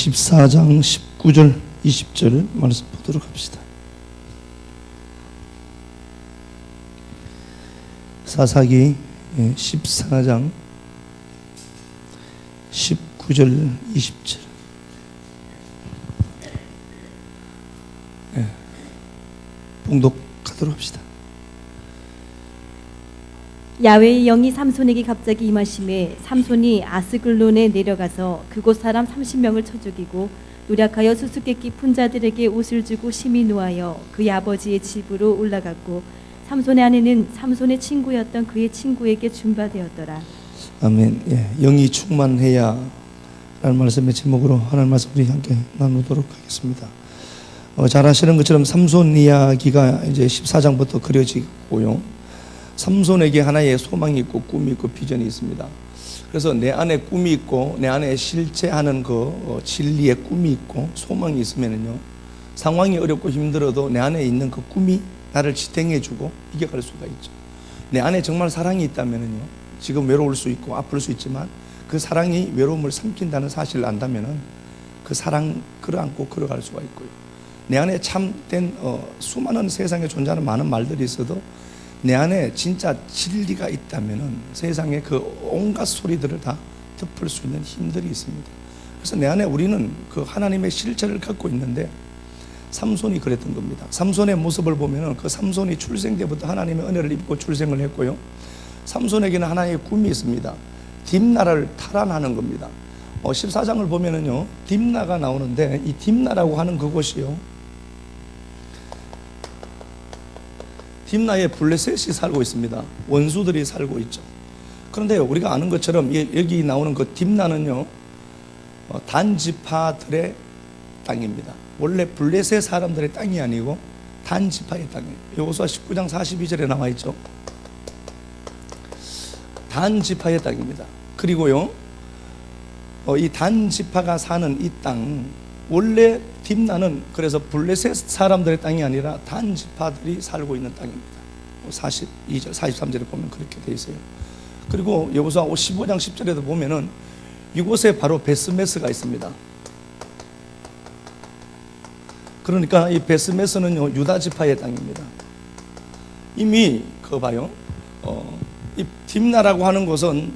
14장 19절 20절 말씀 보도록 합시다. 사사기 14장 19절 20절. 봉독하도록 합시다. 야훼의 영이 삼손에게 갑자기 임하심에 삼손이 아스글론에 내려가서 그곳 사람 30명을 쳐 죽이고 노력하여 수수께끼 푼 자들에게 옷을 주고 심히 노하여 그의 아버지의 집으로 올라갔고 삼손의 아내는 삼손의 친구였던 그의 친구에게 준바되었더라. 아멘. 영이 충만해야 라는 말씀의 제목으로 하나님 말씀 우리 함께 나누도록 하겠습니다. 잘 아시는 것처럼 삼손 이야기가 이제 14장부터 그려지고요. 삼손에게 하나의 소망이 있고 꿈이 있고 비전이 있습니다. 그래서 내 안에 꿈이 있고 내 안에 실체하는 그 진리의 꿈이 있고 소망이 있으면요, 상황이 어렵고 힘들어도 내 안에 있는 그 꿈이 나를 지탱해주고 이겨갈 수가 있죠. 내 안에 정말 사랑이 있다면요, 지금 외로울 수 있고 아플 수 있지만 그 사랑이 외로움을 삼킨다는 사실을 안다면은 그 사랑 끌어안고 걸어갈 수가 있고요. 내 안에 참된 수많은 세상에 존재하는 많은 말들이 있어도 내 안에 진짜 진리가 있다면은 세상에 그 온갖 소리들을 다 덮을 수 있는 힘들이 있습니다. 그래서 내 안에 우리는 그 하나님의 실체를 갖고 있는데 삼손이 그랬던 겁니다. 삼손의 모습을 보면은 그 삼손이 출생 때부터 하나님의 은혜를 입고 출생을 했고요. 삼손에게는 하나의 꿈이 있습니다. 딥나를 탈환하는 겁니다. 14장을 보면은요, 딥나가 나오는데 이 딥나라고 하는 그곳이요, 딥나에 블레셋이 살고 있습니다. 원수들이 살고 있죠. 그런데 우리가 아는 것처럼 여기 나오는 그 딥나는요, 단지파들의 땅입니다. 원래 블레셋 사람들의 땅이 아니고 단지파의 땅이에요. 여호수아 19장 42절에 나와 있죠. 단지파의 땅입니다. 그리고요, 이 단지파가 사는 이 땅, 원래 딥나는 그래서 블레셋 사람들의 땅이 아니라 단지파들이 살고 있는 땅입니다. 42절, 43절에 보면 그렇게 되어 있어요. 그리고 여호수아 15장 10절에도 보면은 이곳에 바로 베스메스가 있습니다. 그러니까 이 베스메스는요, 유다 지파의 땅입니다. 이미 그거 봐요. 이 딥나라고 하는 곳은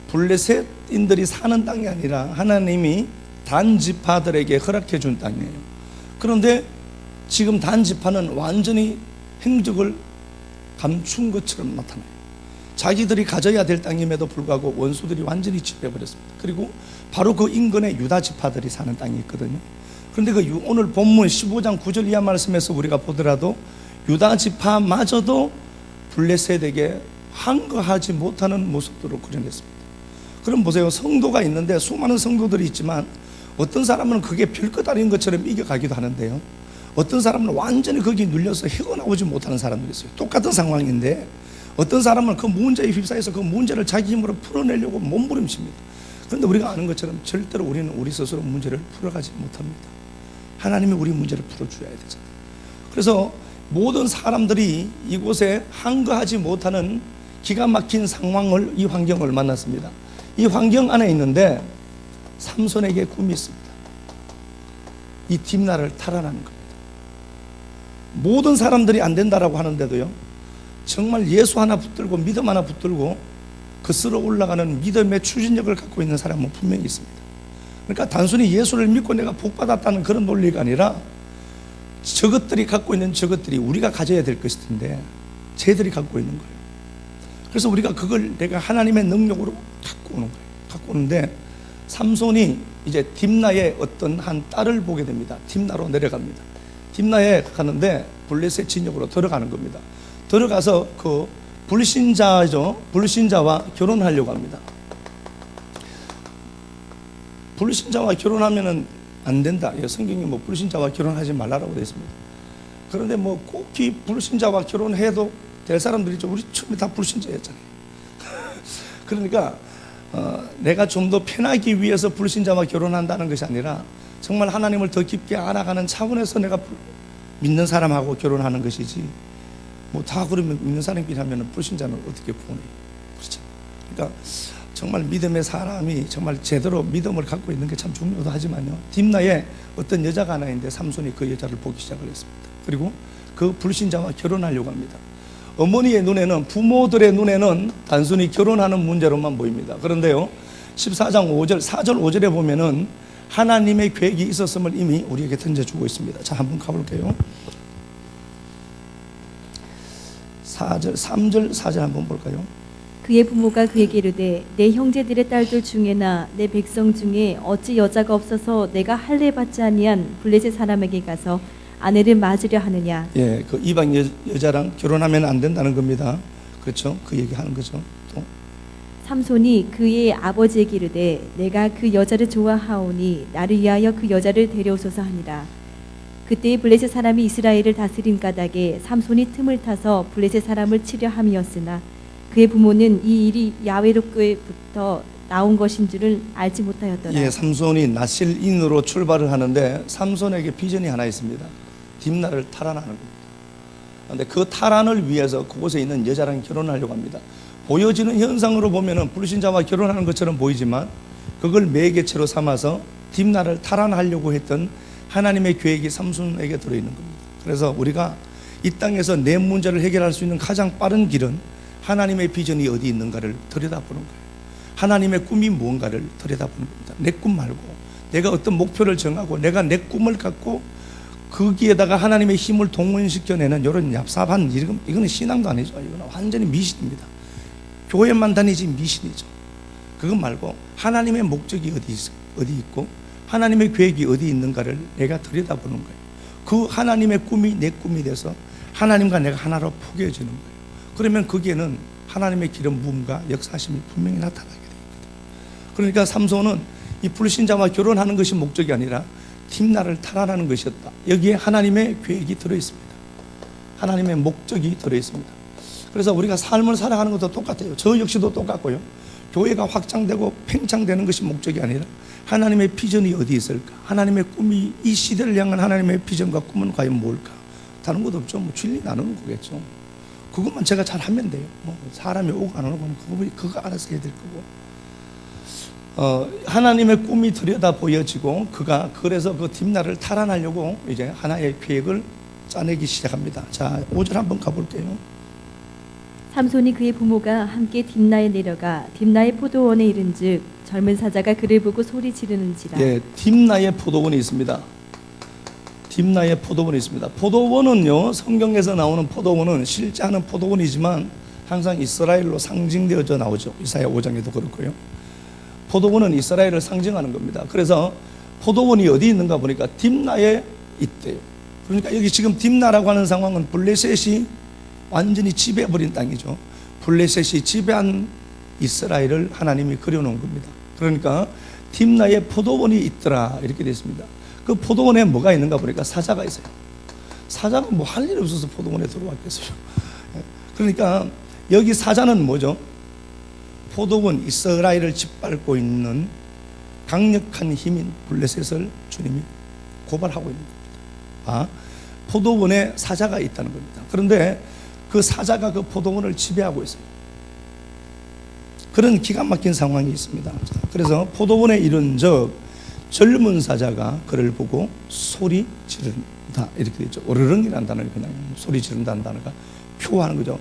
블레셋인들이 사는 땅이 아니라 하나님이 단지파들에게 허락해 준 땅이에요. 그런데 지금 단지파는 완전히 행적을 감춘 것처럼 나타나요. 자기들이 가져야 될 땅임에도 불구하고 원수들이 완전히 지배해버렸습니다. 그리고 바로 그 인근에 유다 지파들이 사는 땅이 있거든요. 그런데 그 오늘 본문 15장 9절 이하 말씀에서 우리가 보더라도 유다 지파마저도 블레셋에게 항거하지 못하는 모습들을 그려냈습니다. 그럼 보세요. 성도가 있는데 수많은 성도들이 있지만 어떤 사람은 그게 별것 아닌 것처럼 이겨가기도 하는데요, 어떤 사람은 완전히 거기에 눌려서 헤어나오지 못하는 사람들이 있어요. 똑같은 상황인데 어떤 사람은 그 문제에 휩싸여서 그 문제를 자기 힘으로 풀어내려고 몸부림칩니다. 그런데 우리가 아는 것처럼 절대로 우리는 우리 스스로 문제를 풀어가지 못합니다. 하나님이 우리 문제를 풀어줘야 되잖아요. 그래서 모든 사람들이 이곳에 항거하지 못하는 기가 막힌 상황을, 이 환경을 만났습니다. 이 환경 안에 있는데 삼손에게 꿈이 있습니다. 이 딥나를 탈환하는 겁니다. 모든 사람들이 안 된다라고 하는데도요, 정말 예수 하나 붙들고 믿음 하나 붙들고 거슬러 올라가는 믿음의 추진력을 갖고 있는 사람은 분명히 있습니다. 그러니까 단순히 예수를 믿고 내가 복받았다는 그런 논리가 아니라 저것들이 갖고 있는 저것들이 우리가 가져야 될 것일 텐데 쟤들이 갖고 있는 거예요. 그래서 우리가 그걸 내가 하나님의 능력으로 갖고 오는 거예요. 갖고 오는데 삼손이 이제 딥나의 어떤 한 딸을 보게 됩니다. 딥나로 내려갑니다. 딥나에 가는데 블레셋 진영으로 들어가는 겁니다. 들어가서 그 불신자죠, 불신자와 결혼하려고 합니다. 불신자와 결혼하면은 안 된다. 성경이 뭐 불신자와 결혼하지 말라라고 되어 있습니다. 그런데 뭐 꼭히 불신자와 결혼해도 될 사람들이죠. 우리 처음에 다 불신자였잖아요. 그러니까 내가 좀 더 편하기 위해서 불신자와 결혼한다는 것이 아니라 정말 하나님을 더 깊게 알아가는 차원에서 내가 믿는 사람하고 결혼하는 것이지, 뭐 다 그러면 믿는 사람끼리 하면 불신자는 어떻게 보내? 그렇죠. 그러니까 정말 믿음의 사람이 정말 제대로 믿음을 갖고 있는 게 참 중요도 하지만요, 딥나에 어떤 여자가 하나 있는데 삼손이 그 여자를 보기 시작을 했습니다. 그리고 그 불신자와 결혼하려고 합니다. 어머니의 눈에는, 부모들의 눈에는 단순히 결혼하는 문제로만 보입니다. 그런데요, 14장 5절, 4절 5절에 보면은 하나님의 계획이 있었음을 이미 우리에게 던져주고 있습니다. 자, 한번 가볼게요. 4절, 3절, 4절 한번 볼까요? 그의 부모가 그에게 이르되 내 형제들의 딸들 중에나 내 백성 중에 어찌 여자가 없어서 내가 할례 받지 아니한 블레셋 사람에게 가서 아내를 맞으려 하느냐. 예, 그 이방 여자랑 결혼하면 안 된다는 겁니다. 그렇죠? 그 얘기하는 거죠. 또 삼손이 그의 아버지에게 이르되 내가 그 여자를 좋아하오니 나를 위하여 그 여자를 데려오소서 하니라. 그때의 블레셋 사람이 이스라엘을 다스린 까닭에 삼손이 틈을 타서 블레셋 사람을 치려 함이었으나 그의 부모는 이 일이 야외로부터 나온 것인 줄을 알지 못하였더라. 예, 삼손이 나실인으로 출발을 하는데 삼손에게 비전이 하나 있습니다. 딥나를 탈환하는 겁니다. 그런데 그 탈환을 위해서 그곳에 있는 여자랑 결혼하려고 합니다. 보여지는 현상으로 보면은 불신자와 결혼하는 것처럼 보이지만 그걸 매개체로 삼아서 딥나를 탈환하려고 했던 하나님의 계획이 삼손에게 들어있는 겁니다. 그래서 우리가 이 땅에서 내 문제를 해결할 수 있는 가장 빠른 길은 하나님의 비전이 어디 있는가를 들여다보는 거예요. 하나님의 꿈이 무언가를 들여다보는 겁니다. 내 꿈 말고 내가 어떤 목표를 정하고 내가 내 꿈을 갖고 거기에다가 하나님의 힘을 동원시켜내는 이런 얍삽한, 이거는 신앙도 아니죠. 이거는 완전히 미신입니다. 교회만 다니지 미신이죠. 그것 말고 하나님의 목적이 어디 있고 하나님의 계획이 어디 있는가를 내가 들여다보는 거예요. 그 하나님의 꿈이 내 꿈이 돼서 하나님과 내가 하나로 포개어지는 거예요. 그러면 거기에는 하나님의 기름 부음과 역사심이 분명히 나타나게 됩니다. 그러니까 삼손은 이 불신자와 결혼하는 것이 목적이 아니라 딥나를 탈환하는 것이었다. 여기에 하나님의 계획이 들어있습니다. 하나님의 목적이 들어있습니다. 그래서 우리가 삶을 살아가는 것도 똑같아요. 저 역시도 똑같고요. 교회가 확장되고 팽창되는 것이 목적이 아니라 하나님의 비전이 어디 있을까? 하나님의 꿈이, 이 시대를 향한 하나님의 비전과 꿈은 과연 뭘까? 다른 것도 없죠. 뭐 진리 나누는 거겠죠. 그것만 제가 잘 하면 돼요. 뭐 사람이 오고 안 오고는 그거 알아서 해야 될 거고. 하나님의 꿈이 들여다 보여지고 그가 그래서 그 딥나를 탈환하려고 이제 하나의 계획을 짜내기 시작합니다. 자, 5절 한번 가볼게요. 삼손이 그의 부모가 함께 딥나에 내려가 딥나의 포도원에 이른즉 젊은 사자가 그를 보고 소리 지르는지라. 예, 딥나의 포도원이 있습니다. 딥나의 포도원이 있습니다. 포도원은요, 성경에서 나오는 포도원은 실제 하는 포도원이지만 항상 이스라엘로 상징되어져 나오죠. 이사야 5장에도 그렇고요. 포도원은 이스라엘을 상징하는 겁니다. 그래서 포도원이 어디 있는가 보니까 딥나에 있대요. 그러니까 여기 지금 딥나라고 하는 상황은 블레셋이 완전히 지배해버린 땅이죠. 블레셋이 지배한 이스라엘을 하나님이 그려놓은 겁니다. 그러니까 딥나에 포도원이 있더라 이렇게 되어 있습니다. 그 포도원에 뭐가 있는가 보니까 사자가 있어요. 사자가 뭐 할 일 없어서 포도원에 들어왔겠어요. 그러니까 여기 사자는 뭐죠? 포도원 이스라엘을 짓밟고 있는 강력한 힘인 블레셋을 주님이 고발하고 있는 겁니다. 포도원에 사자가 있다는 겁니다. 그런데 그 사자가 그 포도원을 지배하고 있어요. 그런 기가 막힌 상황이 있습니다. 그래서 포도원에 이른즉 젊은 사자가 그를 보고 소리 지른다 이렇게 되죠. 오르릉이라는 단어를 그냥 소리 지른다는 단어가 표하는 거죠.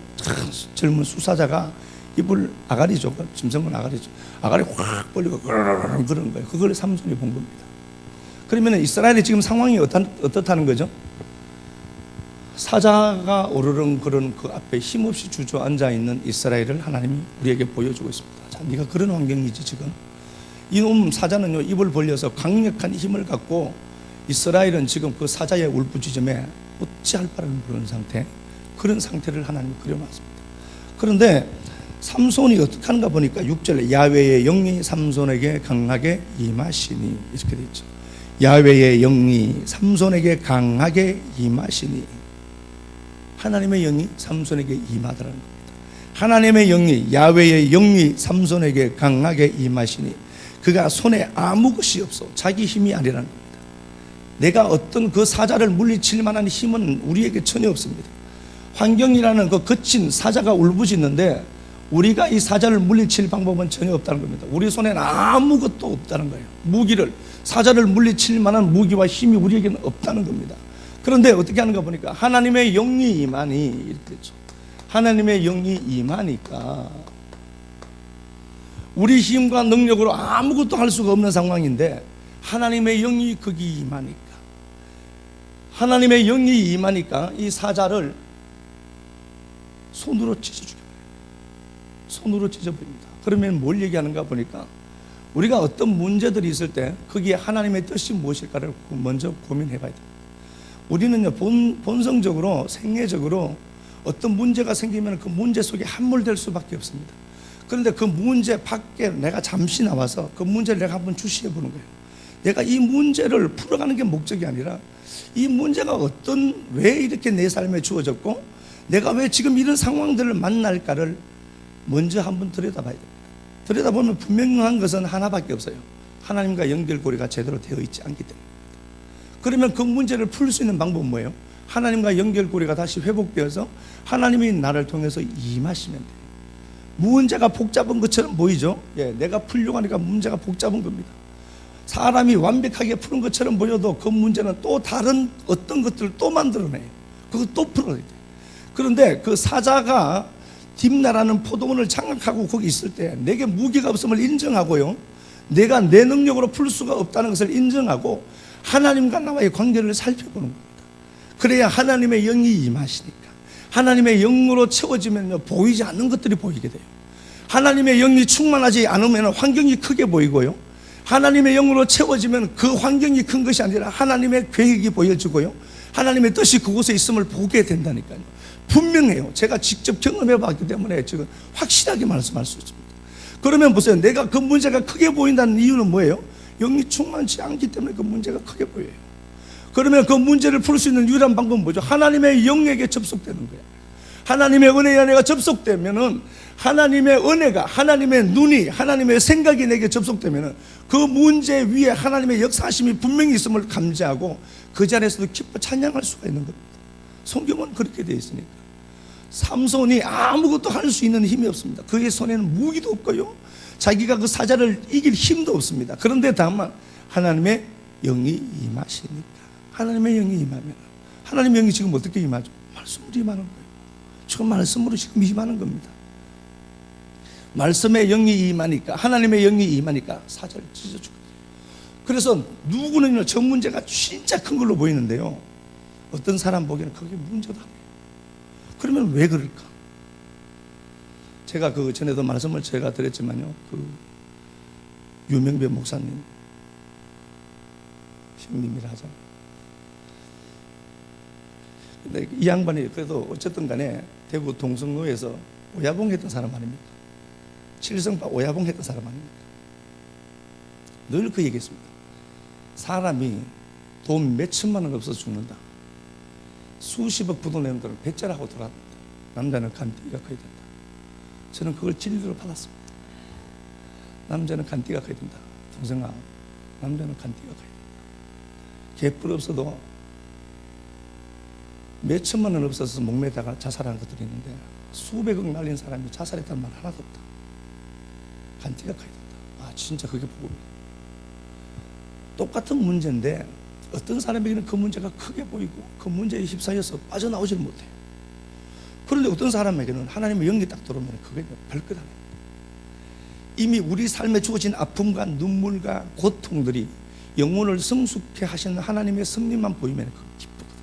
젊은 수사자가 입을 아가리죠. 짐승은 아가리죠. 아가리 확 벌리고 그러는 거예요. 그걸 삼손이 본 겁니다. 그러면 이스라엘의 지금 상황이 어떻다는 거죠? 사자가 오르릉 그런 그 앞에 힘없이 주저앉아 있는 이스라엘을 하나님이 우리에게 보여주고 있습니다. 자, 네가 그런 환경이지 지금. 이놈 사자는요, 입을 벌려서 강력한 힘을 갖고 이스라엘은 지금 그 사자의 울부짖음에 어찌할 바를 모르는 상태, 그런 상태를 하나님이 그려놨습니다. 그런데 삼손이 어떻게 하는가 보니까 6절에 야훼의 영이 삼손에게 강하게 임하시니 이렇게 되어 있죠. 야훼의 영이 삼손에게 강하게 임하시니, 하나님의 영이 삼손에게 임하더라는 겁니다. 하나님의 영이, 야훼의 영이 삼손에게 강하게 임하시니 그가 손에 아무 것이 없어. 자기 힘이 아니라는 겁니다. 내가 어떤 그 사자를 물리칠 만한 힘은 우리에게 전혀 없습니다. 환경이라는 그 거친 사자가 울부짖는데 우리가 이 사자를 물리칠 방법은 전혀 없다는 겁니다. 우리 손에는 아무것도 없다는 거예요. 무기를, 사자를 물리칠 만한 무기와 힘이 우리에게는 없다는 겁니다. 그런데 어떻게 하는가 보니까 하나님의 영이 임하니, 이렇게 되죠. 하나님의 영이 임하니까 우리 힘과 능력으로 아무것도 할 수가 없는 상황인데 하나님의 영이 거기 임하니까, 하나님의 영이 임하니까 이 사자를 손으로 찢어주게, 손으로 찢어버립니다. 그러면 뭘 얘기하는가 보니까 우리가 어떤 문제들이 있을 때 거기에 하나님의 뜻이 무엇일까를 먼저 고민해 봐야 됩니다. 우리는요, 본성적으로, 생애적으로 어떤 문제가 생기면 그 문제 속에 함몰될 수밖에 없습니다. 그런데 그 문제 밖에 내가 잠시 나와서 그 문제를 내가 한번 주시해 보는 거예요. 내가 이 문제를 풀어가는 게 목적이 아니라 이 문제가 왜 이렇게 내 삶에 주어졌고 내가 왜 지금 이런 상황들을 만날까를 먼저 한번 들여다봐야 됩니다. 들여다보면 분명한 것은 하나밖에 없어요. 하나님과 연결고리가 제대로 되어 있지 않기 때문입니다. 그러면 그 문제를 풀 수 있는 방법은 뭐예요? 하나님과 연결고리가 다시 회복되어서 하나님이 나를 통해서 임하시면 돼요. 문제가 복잡한 것처럼 보이죠? 예, 내가 풀려고 하니까 문제가 복잡한 겁니다. 사람이 완벽하게 푸는 것처럼 보여도 그 문제는 또 다른 어떤 것들을 또 만들어내요. 그거 또 풀어야 돼요. 그런데 그 사자가 딥나라는 포도원을 장악하고 거기 있을 때 내게 무기가 없음을 인정하고요, 내가 내 능력으로 풀 수가 없다는 것을 인정하고 하나님과 나와의 관계를 살펴보는 겁니다. 그래야 하나님의 영이 임하시니까, 하나님의 영으로 채워지면 보이지 않는 것들이 보이게 돼요. 하나님의 영이 충만하지 않으면 환경이 크게 보이고요, 하나님의 영으로 채워지면 그 환경이 큰 것이 아니라 하나님의 계획이 보여지고요, 하나님의 뜻이 그곳에 있음을 보게 된다니까요. 분명해요. 제가 직접 경험해 봤기 때문에 지금 확실하게 말씀할 수 있습니다. 그러면 보세요. 내가 그 문제가 크게 보인다는 이유는 뭐예요? 영이 충만치 않기 때문에 그 문제가 크게 보여요. 그러면 그 문제를 풀 수 있는 유일한 방법은 뭐죠? 하나님의 영에게 접속되는 거예요. 하나님의 은혜에 내가 접속되면은 하나님의 은혜가, 하나님의 눈이, 하나님의 생각이 내게 접속되면은 그 문제 위에 하나님의 역사하심이 분명히 있음을 감지하고 그 자리에서도 기뻐 찬양할 수가 있는 겁니다. 성경은 그렇게 되어 있으니까. 삼손이 아무것도 할 수 있는 힘이 없습니다. 그의 손에는 무기도 없고요, 자기가 그 사자를 이길 힘도 없습니다. 그런데 다만 하나님의 영이 임하시니까, 하나님의 영이 임하면, 하나님의 영이 지금 어떻게 임하죠? 말씀으로 임하는 거예요. 지금 말씀으로 지금 임하는 겁니다. 말씀의 영이 임하니까, 하나님의 영이 임하니까 사자를 찢어주고. 그래서 누구는 저 문제가 진짜 큰 걸로 보이는데요, 어떤 사람 보기에는 그게 문제도 아니에요. 그러면 왜 그럴까? 제가 그 전에도 말씀을 제가 드렸지만요, 그 유명배 목사님, 형님이라 하잖아요. 근데 이 양반이 그래도 어쨌든 간에 대구 동성로에서 오야봉 했던 사람 아닙니까? 칠성파 오야봉 했던 사람 아닙니까? 늘 그 얘기했습니다. 사람이 돈 몇천만 원 없어서 죽는다. 수십억 부도 내는 데는 배째라고 돌아간다. 남자는 간띠가 커야 된다. 저는 그걸 진리로 받았습니다. 남자는 간띠가 커야 된다. 동생아, 남자는 간띠가 커야 된다. 개뿔 없어도 몇천만 원 없어서 목매다가 자살하는 것들이 있는데 수백억 날린 사람이 자살했다는 말 하나도 없다. 간띠가 커야 된다. 아, 진짜 그게 복음이다. 똑같은 문제인데 어떤 사람에게는 그 문제가 크게 보이고 그 문제에 휩싸여서 빠져나오질 못해요. 그런데 어떤 사람에게는 하나님의 영이 딱 들어오면 그게 별것 아닙니다. 이미 우리 삶에 주어진 아픔과 눈물과 고통들이 영혼을 성숙해 하시는 하나님의 섭리만 보이면 그거 기쁘거든요.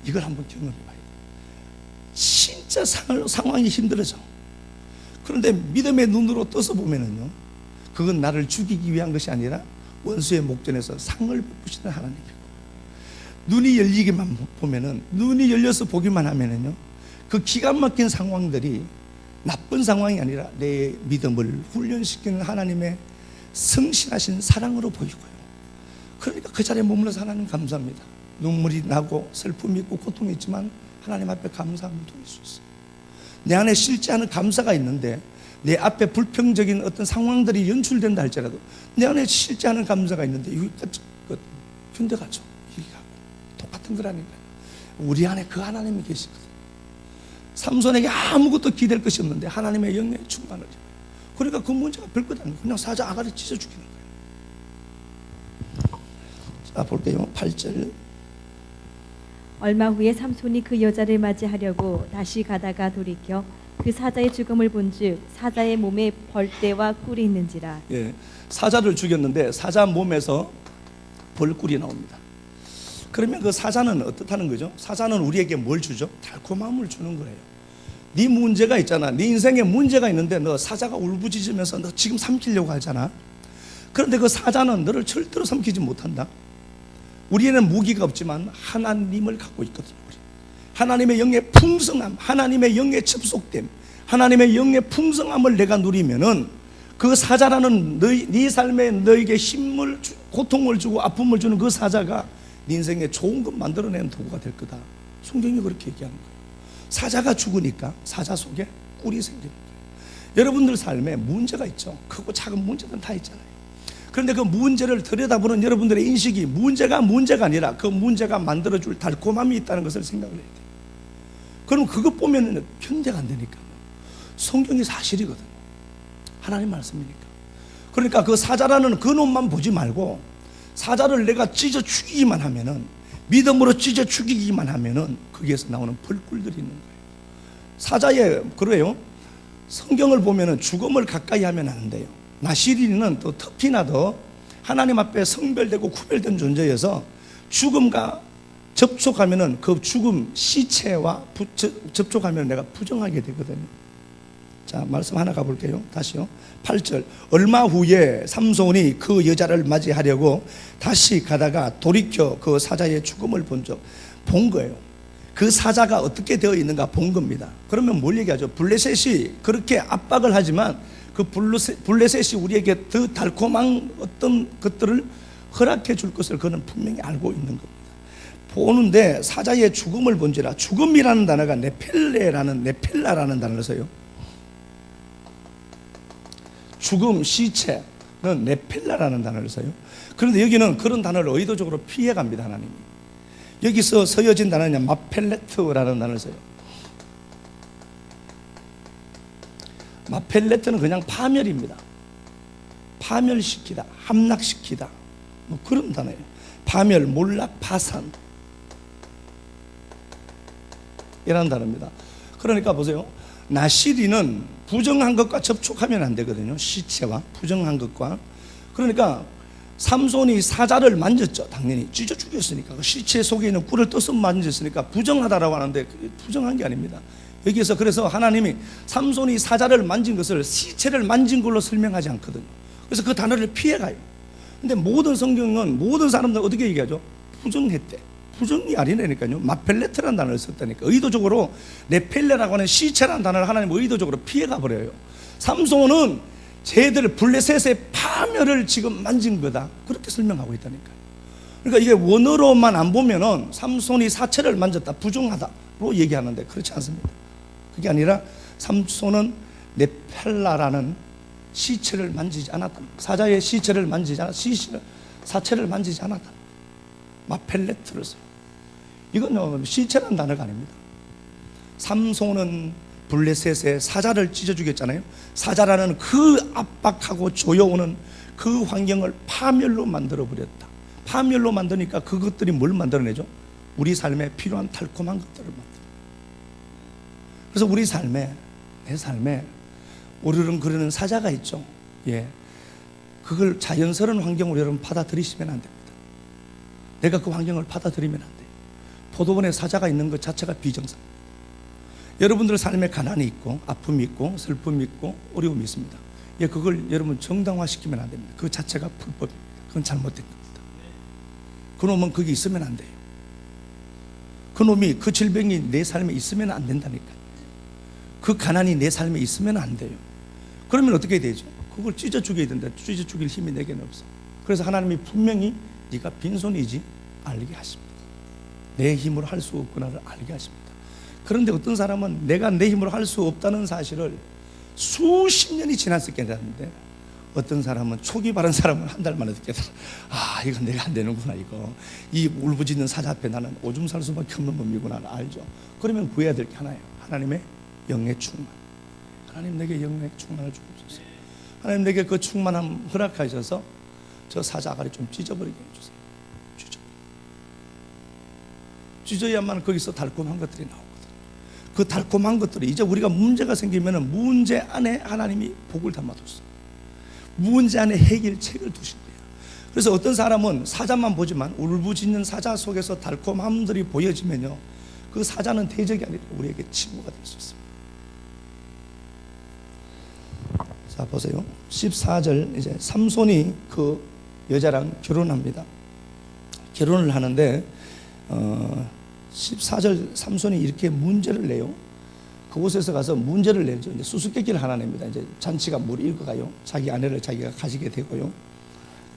이걸 한번 경험해 봐야 돼요. 진짜 상황이 힘들어져. 그런데 믿음의 눈으로 떠서 보면은요, 그건 나를 죽이기 위한 것이 아니라 원수의 목전에서 상을 베푸시는 하나님이고, 눈이 열리기만 보면은, 눈이 열려서 보기만 하면은요, 그 기가 막힌 상황들이 나쁜 상황이 아니라 내 믿음을 훈련시키는 하나님의 성실하신 사랑으로 보이고요. 그러니까 그 자리에 머물러서 하나님 감사합니다. 눈물이 나고 슬픔이 있고 고통이 있지만 하나님 앞에 감사함을 돌릴 수 있어요. 내 안에 싫지 않은 감사가 있는데 내 앞에 불평적인 어떤 상황들이 연출된다 할지라도 내 안에 싫지 않은 감사가 있는데 여기까지 견뎌가죠. 이게 똑같은 거라니까요. 우리 안에 그 하나님이 계시거든요. 삼손에게 아무것도 기댈 것이 없는데 하나님의 영에 충만을 해요. 그러니까 그 문제가 별것 아니에요. 그냥 사자 아가를 찢어 죽이는 거예요. 자, 볼게요. 8절. 얼마 후에 삼손이 그 여자를 맞이하려고 다시 가다가 돌이켜 그 사자의 죽음을 본즉 사자의 몸에 벌떼와 꿀이 있는지라. 예, 사자를 죽였는데 사자 몸에서 벌꿀이 나옵니다. 그러면 그 사자는 어떻다는 거죠? 사자는 우리에게 뭘 주죠? 달콤함을 주는 거예요. 네 문제가 있잖아. 네 인생에 문제가 있는데 너 사자가 울부짖으면서 너 지금 삼키려고 하잖아. 그런데 그 사자는 너를 절대로 삼키지 못한다. 우리에는 무기가 없지만 하나님을 갖고 있거든요. 하나님의 영의 풍성함, 하나님의 영의 접속됨, 하나님의 영의 풍성함을 내가 누리면은 그 사자라는 네 삶에 너에게 힘을 고통을 주고 아픔을 주는 그 사자가 네 인생에 좋은 것 만들어내는 도구가 될 거다. 성경이 그렇게 얘기하는 거예요. 사자가 죽으니까 사자 속에 꿀이 생기는 거예요. 여러분들 삶에 문제가 있죠. 크고 작은 문제는 다 있잖아요. 그런데 그 문제를 들여다보는 여러분들의 인식이 문제가 아니라 그 문제가 만들어줄 달콤함이 있다는 것을 생각을 해야 돼요. 그럼 그것 보면 견제가 안 되니까. 성경이 사실이거든요. 하나님 말씀이니까. 그러니까 그 사자라는 그 놈만 보지 말고 사자를 내가 찢어 죽이기만 하면은, 믿음으로 찢어 죽이기만 하면은 거기에서 나오는 벌꿀들이 있는 거예요. 사자의, 그래요. 성경을 보면은 죽음을 가까이 하면 안 돼요. 나시린은 또 특히나 더 하나님 앞에 성별되고 구별된 존재여서 죽음과 접촉하면은 그 죽음 시체와 접촉하면 내가 부정하게 되거든요. 자, 말씀 하나 가볼게요. 다시요. 8절. 얼마 후에 삼손이 그 여자를 맞이하려고 다시 가다가 돌이켜 그 사자의 죽음을 본 거예요. 그 사자가 어떻게 되어 있는가 본 겁니다. 그러면 뭘 얘기하죠? 블레셋이 그렇게 압박을 하지만 그 블레셋이 우리에게 더 달콤한 어떤 것들을 허락해 줄 것을 그는 분명히 알고 있는 겁니다. 보는데 사자의 죽음을 본지라. 죽음이라는 단어가 네펠라라는 단어를 써요. 죽음, 시체는 네펠라라는 단어를 써요. 그런데 여기는 그런 단어를 의도적으로 피해갑니다. 하나님이. 여기서 쓰여진 단어는 마펠레트라는 단어를 써요. 마펠레트는 그냥 파멸입니다. 파멸시키다, 함락시키다, 뭐 그런 단어예요. 파멸, 몰락, 파산, 이라는 단어입니다. 그러니까 보세요. 나시리는 부정한 것과 접촉하면 안 되거든요. 시체와 부정한 것과. 그러니까 삼손이 사자를 만졌죠. 당연히 찢어 죽였으니까. 그 시체 속에 있는 꿀을 떠서 만졌으니까 부정하다라고 하는데 부정한 게 아닙니다. 여기에서 그래서 하나님이 삼손이 사자를 만진 것을 시체를 만진 걸로 설명하지 않거든요. 그래서 그 단어를 피해가요. 근데 모든 성경은 모든 사람들 어떻게 얘기하죠? 부정했대. 부정이 아니라니까요. 마펠레트라는 단어를 썼다니까. 의도적으로 네펠레라고 하는 시체라는 단어를 하나님 의도적으로 피해가 버려요. 삼손은 쟤들 블레셋의 파멸을 지금 만진 거다. 그렇게 설명하고 있다니까요. 그러니까 이게 원어로만 안 보면은 삼손이 사체를 만졌다, 부정하다로 얘기하는데 그렇지 않습니다. 그게 아니라 삼손은 네펠라라는 시체를 만지지 않았다. 사자의 시체를 만지지 않았다. 사체를 만지지 않았다. 마펠레트를 써요. 이건 시체라는 단어가 아닙니다. 삼손은 블레셋의 사자를 찢어 죽였잖아요. 사자라는 그 압박하고 조여오는 그 환경을 파멸로 만들어 버렸다. 파멸로 만드니까 그것들이 뭘 만들어내죠? 우리 삶에 필요한 달콤한 것들을 만들어. 그래서 우리 삶에, 내 삶에 오르렁거리는 사자가 있죠. 예, 그걸 자연스러운 환경으로 여러분 받아들이시면 안 됩니다. 내가 그 환경을 받아들이면 안 돼요. 포도원에 사자가 있는 것 자체가 비정상입니다. 여러분들 삶에 가난이 있고 아픔이 있고 슬픔이 있고 어려움이 있습니다. 예, 그걸 여러분 정당화시키면 안 됩니다. 그 자체가 불법입니다. 그건 잘못된 겁니다. 그놈은 거기 있으면 안 돼요. 그놈이 그 질병이 내 삶에 있으면 안 된다니까요. 그 가난이 내 삶에 있으면 안 돼요. 그러면 어떻게 되죠? 그걸 찢어 죽여야 된다. 찢어 죽일 힘이 내게는 없어. 그래서 하나님이 분명히 네가 빈손이지 알게 하십니다. 내 힘으로 할 수 없구나를 알게 하십니다. 그런데 어떤 사람은 내가 내 힘으로 할 수 없다는 사실을 수십 년이 지나서 깨닫는데, 어떤 사람은 초기 바른 사람은 한 달 만에 깨달아. 아, 이건 내가 안 되는구나. 이거 이 울부짖는 사자 앞에 나는 오줌 살 수밖에 없는 놈이구나 알죠. 그러면 구해야 될 게 하나예요. 하나님의 영의 충만. 하나님 내게 영의 충만을 주옵소서. 하나님 내게 그 충만함 허락하셔서 저 사자 아가리 좀 찢어버리게 해주세요. 찢어야만 거기서 달콤한 것들이 나오거든요. 그 달콤한 것들이 이제 우리가 문제가 생기면 문제 안에 하나님이 복을 담아뒀어요. 문제 안에 해결책을 두신 거예요. 그래서 어떤 사람은 사자만 보지만 울부짖는 사자 속에서 달콤함들이 보여지면요, 그 사자는 대적이 아니라 우리에게 친구가 될 수 있습니다. 자 보세요. 14절 이제 삼손이 그 여자랑 결혼합니다. 결혼을 하는데 14절 삼손이 이렇게 문제를 내요. 그곳에서 가서 문제를 내죠. 이제 수수께끼를 하나 냅니다. 이제 잔치가 물 읽어가요. 자기 아내를 자기가 가지게 되고요.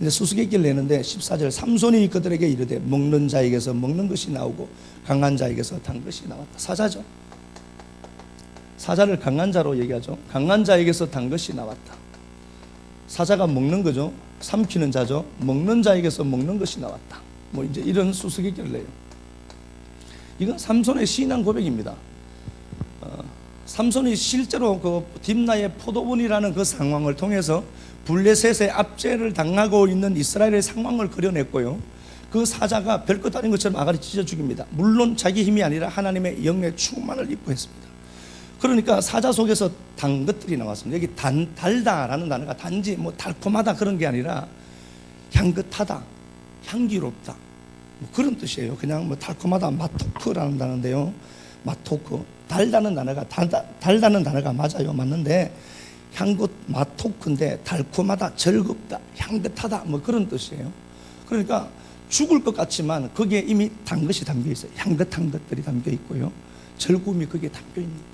이제 수수께끼를 내는데 14절 삼손이 그들에게 이르되 먹는 자에게서 먹는 것이 나오고 강한 자에게서 단 것이 나왔다. 사자죠. 사자를 강한 자로 얘기하죠. 강한 자에게서 단 것이 나왔다. 사자가 먹는 거죠. 삼키는 자죠. 먹는 자에게서 먹는 것이 나왔다. 뭐 이제 이런 수수께끼를 내요. 이건 삼손의 신앙 고백입니다. 삼손이 실제로 그 딥나의 포도원이라는 그 상황을 통해서 블레셋의 압제를 당하고 있는 이스라엘의 상황을 그려냈고요. 그 사자가 별것 아닌 것처럼 아가리 찢어 죽입니다. 물론 자기 힘이 아니라 하나님의 영의 충만을 입고 했습니다. 그러니까 사자 속에서 단 것들이 나왔습니다. 여기 달다라는 단어가 단지 뭐 달콤하다 그런 게 아니라 향긋하다, 향기롭다 뭐 그런 뜻이에요. 그냥 뭐 달콤하다, 마토크라는 단어인데요. 마토크, 달다는 단어가 달다는 단어가 맞아요. 맞는데 향긋 마토크인데 달콤하다, 즐겁다, 향긋하다 뭐 그런 뜻이에요. 그러니까 죽을 것 같지만 거기에 이미 단 것이 담겨 있어요. 향긋한 것들이 담겨 있고요. 즐거움이 거기에 담겨 있는 거예요.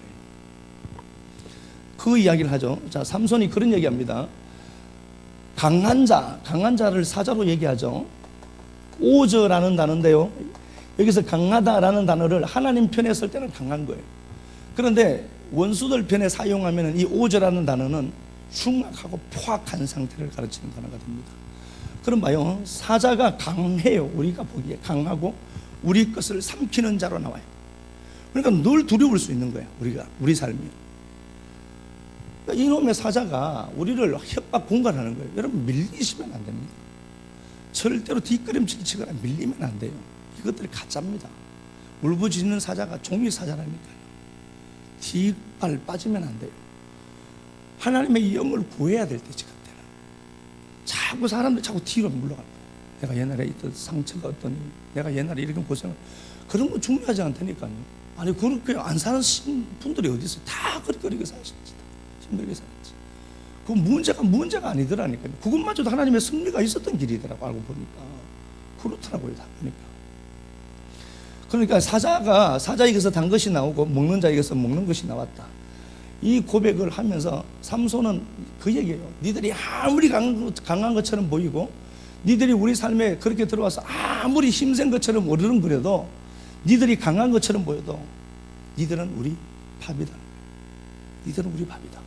그 이야기를 하죠. 자, 삼손이 그런 얘기합니다. 강한 자를 사자로 얘기하죠. 오저라는 단어인데요. 여기서 강하다라는 단어를 하나님 편에 쓸 때는 강한 거예요. 그런데 원수들 편에 사용하면 이 오저라는 단어는 흉악하고 포악한 상태를 가르치는 단어가 됩니다. 그럼 봐요. 사자가 강해요. 우리가 보기에 강하고 우리 것을 삼키는 자로 나와요. 그러니까 늘 두려울 수 있는 거예요. 우리 삶이. 이놈의 사자가 우리를 협박 공갈하는 거예요. 여러분 밀리시면 안 됩니다. 절대로 뒷걸음질 치거나 밀리면 안 돼요. 이것들이 가짜입니다. 울부짖는 사자가 종이 사자라니까요. 뒷발 빠지면 안 돼요. 하나님의 영을 구해야 될 때 지금 때는 자꾸 사람들 자꾸 뒤로 물러갈 거예요. 내가 옛날에 있던 상처가 어떠니, 내가 옛날에 이런 고생을, 그런 거 중요하지 않다니까요. 아니 그렇게 안 사는 분들이 어디 있어요? 다 그렇게 사시지. 힘들게 살았지. 그 문제가 아니더라니까요. 그것마저도 하나님의 승리가 있었던 길이더라고. 알고 보니까 그렇더라고요. 다 보니까. 그러니까 사자에게서 단 것이 나오고 먹는 자에게서 먹는 것이 나왔다. 이 고백을 하면서 삼손은 그 얘기예요. 니들이 아무리 강한 것처럼 보이고 니들이 우리 삶에 그렇게 들어와서 아무리 힘센 것처럼 어르렁거려도 니들이 강한 것처럼 보여도 니들은 우리 밥이다. 니들은 우리 밥이다.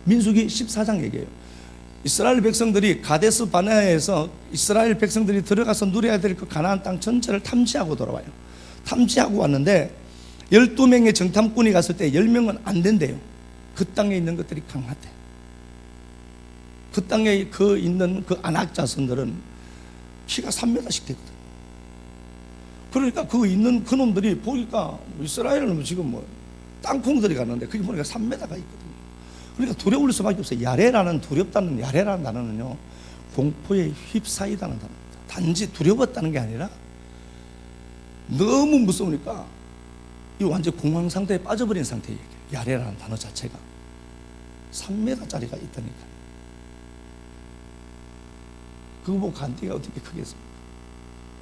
민수기 14장 얘기해요. 이스라엘 백성들이 가데스 바네아에서 이스라엘 백성들이 들어가서 누려야 될 그 가나안 땅 전체를 탐지하고 돌아와요. 탐지하고 왔는데 12명의 정탐꾼이 갔을 때 10명은 안 된대요. 그 땅에 있는 것들이 강하대. 그 땅에 있는 그 안악 자손들은 키가 3m씩 되거든. 그러니까 있는 그놈들이 보니까 이스라엘은 지금 뭐 땅콩들이 갔는데 그게 보니까 3m가 있거든요. 그러니까 두려울 수밖에 없어요. 두렵다는 야레라는 단어는요, 공포에 휩싸이다는 단어입니다. 단지 두려웠다는 게 아니라 너무 무서우니까 이 완전 공황 상태에 빠져버린 상태의 얘기예요. 야레라는 단어 자체가 3m짜리가 있다니까. 그거 보고 간디가 어떻게 크겠습니까?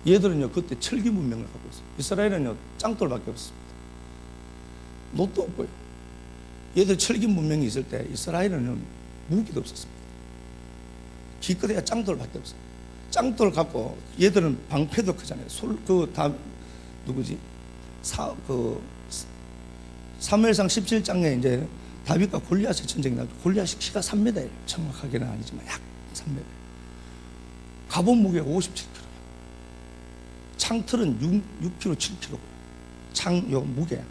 얘들은요 그때 철기 문명을 갖고 있어요. 이스라엘은요 짱돌밖에 없습니다. 노도 없고요. 얘들 철기 문명이 있을 때 이스라엘은 무기도 없었습니다. 기껏해야 짱돌밖에 없어요. 짱돌 갖고 얘들은 방패도 크잖아요. 사무엘상 17장에 이제 다윗과 골리앗의 전쟁이 나죠. 골리앗이 키가 3m예요. 정확하게는 아니지만 약 3m. 갑옷 무게가 57kg. 창틀은 6kg, 7kg.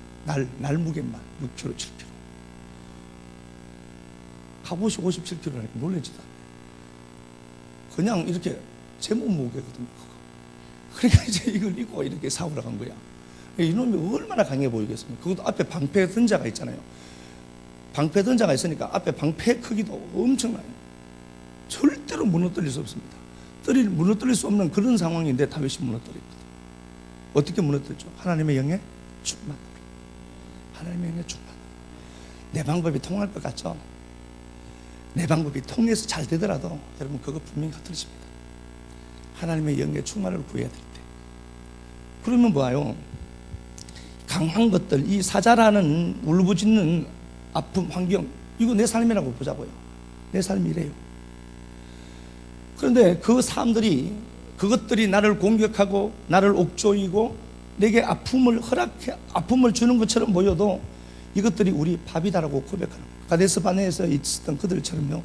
날 무게만 6kg, 7kg. 갑옷이 57kg라니까 놀라지도 않네. 그냥 이렇게 제 몸 무게거든요. 그러니까 이제 이걸 입고 이렇게 싸우러 간 거야. 이놈이 얼마나 강해 보이겠습니까? 그것도 앞에 방패 던자가 있잖아요. 방패 던자가 있으니까 앞에 방패 크기도 엄청나요. 절대로 무너뜨릴 수 없습니다. 무너뜨릴 수 없는 그런 상황인데 다윗이 무너뜨립니다. 어떻게 무너뜨렸죠? 하나님의 영에 충만으로. 하나님의 영에 충만으로. 내 방법이 통할 것 같죠? 내 방법이 통해서 잘 되더라도 여러분 그거 분명히 흐트러집니다. 하나님의 영의 충만을 구해야 될 때. 그러면 뭐예요? 강한 것들, 이 사자라는 울부짖는 아픔, 환경, 이거 내 삶이라고 보자고요. 내 삶이 이래요. 그런데 그 사람들이, 그것들이 나를 공격하고 나를 옥조이고 내게 아픔을 아픔을 주는 것처럼 보여도 이것들이 우리 밥이다라고 고백하는 거예요. 가데스 바네에서 있었던 그들처럼요.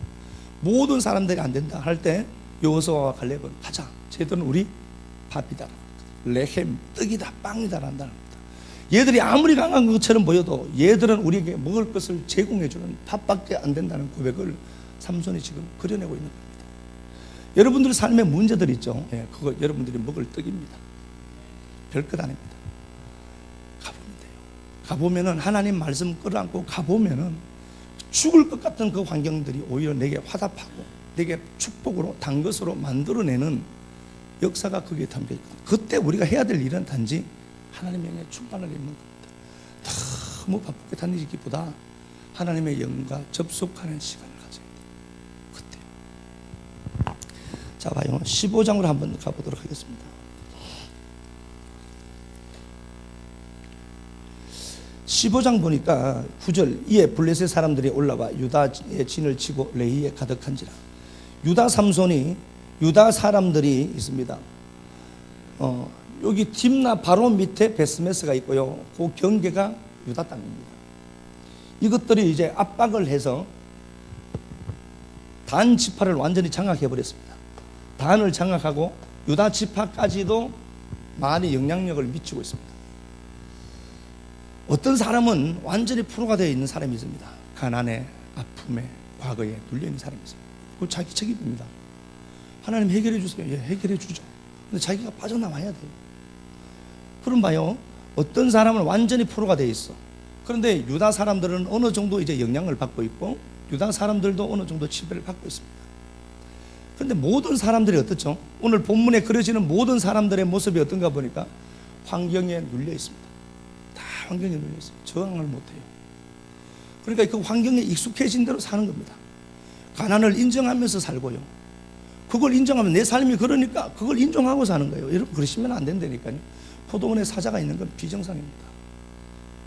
모든 사람들이 안 된다 할 때 여호수아와 갈렙은 가자. 쟤들은 우리 밥이다. 레헴, 떡이다, 빵이다 한다는 겁니다. 얘들이 아무리 강한 것처럼 보여도 얘들은 우리에게 먹을 것을 제공해주는 밥밖에 안 된다는 고백을 삼손이 지금 그려내고 있는 겁니다. 여러분들 삶에 문제들 있죠. 예, 그거 여러분들이 먹을 떡입니다. 별것 아닙니다. 가보면 돼요. 가보면은 하나님 말씀 끌어안고 가보면은 죽을 것 같은 그 환경들이 오히려 내게 화답하고 내게 축복으로 단 것으로 만들어내는 역사가 거기에 담겨 있거든요. 그때 우리가 해야 될 일은 단지 하나님의 영에 충만을 입는 겁니다. 너무 바쁘게 다니기보다 하나님의 영과 접속하는 시간을 가져야 돼요. 그때요. 자, 봐요. 15장으로 한번 가보도록 하겠습니다. 15장 보니까 9절, 이에 블레셋 사람들이 올라와 유다의 진을 치고 레이에 가득한지라. 유다 삼손이, 유다 사람들이 있습니다. 여기 딥나 바로 밑에 베스메스가 있고요. 그 경계가 유다 땅입니다. 이것들이 이제 압박을 해서 단 지파를 완전히 장악해 버렸습니다. 단을 장악하고 유다 지파까지도 많이 영향력을 미치고 있습니다. 어떤 사람은 완전히 프로가 되어 있는 사람이 있습니다. 가난에, 아픔에, 과거에 눌려있는 사람이 있습니다. 그거 자기 책임입니다. 하나님 해결해 주세요. 예, 해결해 주죠. 근데 자기가 빠져나와야 돼요. 그럼 봐요. 어떤 사람은 완전히 프로가 되어 있어. 그런데 유다 사람들은 어느 정도 이제 영향을 받고 있고 유다 사람들도 어느 정도 지배를 받고 있습니다. 그런데 모든 사람들이 어떻죠? 오늘 본문에 그려지는 모든 사람들의 모습이 어떤가 보니까 환경에 눌려 있습니다. 다 환경에 눌려 있어요. 저항을 못해요. 그러니까 그 환경에 익숙해진 대로 사는 겁니다. 가난을 인정하면서 살고요. 그걸 인정하면 내 삶이 그러니까 그걸 인정하고 사는 거예요. 여러분 그러시면 안 된다니까요. 포도원에 사자가 있는 건 비정상입니다.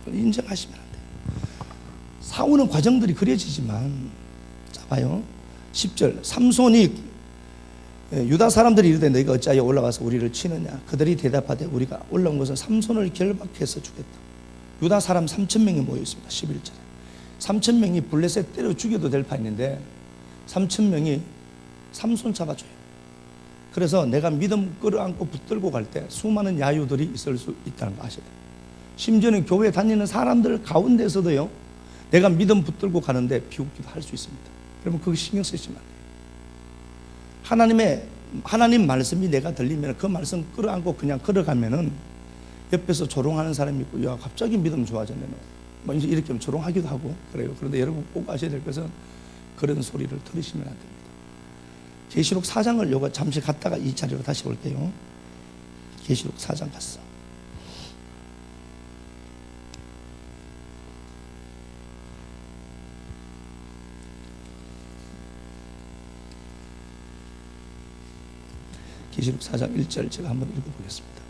인정하시면 안 돼요. 싸우는 과정들이 그려지지만, 자 봐요. 10절, 삼손이 유다 사람들이 이르되 너희가 어찌하여 올라와서 우리를 치느냐. 그들이 대답하되 우리가 올라온 것은 삼손을 결박해서 죽였다. 유다 사람 3,000명이 모여 있습니다. 11절에 3,000명이 블레셋 때려 죽여도 될 판인데 3,000명이 삼손 잡아줘요. 그래서 내가 믿음 끌어안고 붙들고 갈 때 수많은 야유들이 있을 수 있다는 거 아셔야 돼요. 심지어는 교회 다니는 사람들 가운데서도요, 내가 믿음 붙들고 가는데 비웃기도 할 수 있습니다. 여러분 그거 신경 쓰시면 안 돼요. 하나님 말씀이 내가 들리면 그 말씀 끌어안고 그냥 걸어가면은 옆에서 조롱하는 사람이 있고, 야 갑자기 믿음 좋아졌네 뭐 이렇게 하면 조롱하기도 하고 그래요. 그런데 여러분 꼭 아셔야 될 것은 그런 소리를 들으시면 안 됩니다. 계시록 4장을 요거 잠시 갔다가 이 자리로 다시 올게요. 계시록 4장 갔어. 계시록 4장 1절 제가 한번 읽어보겠습니다.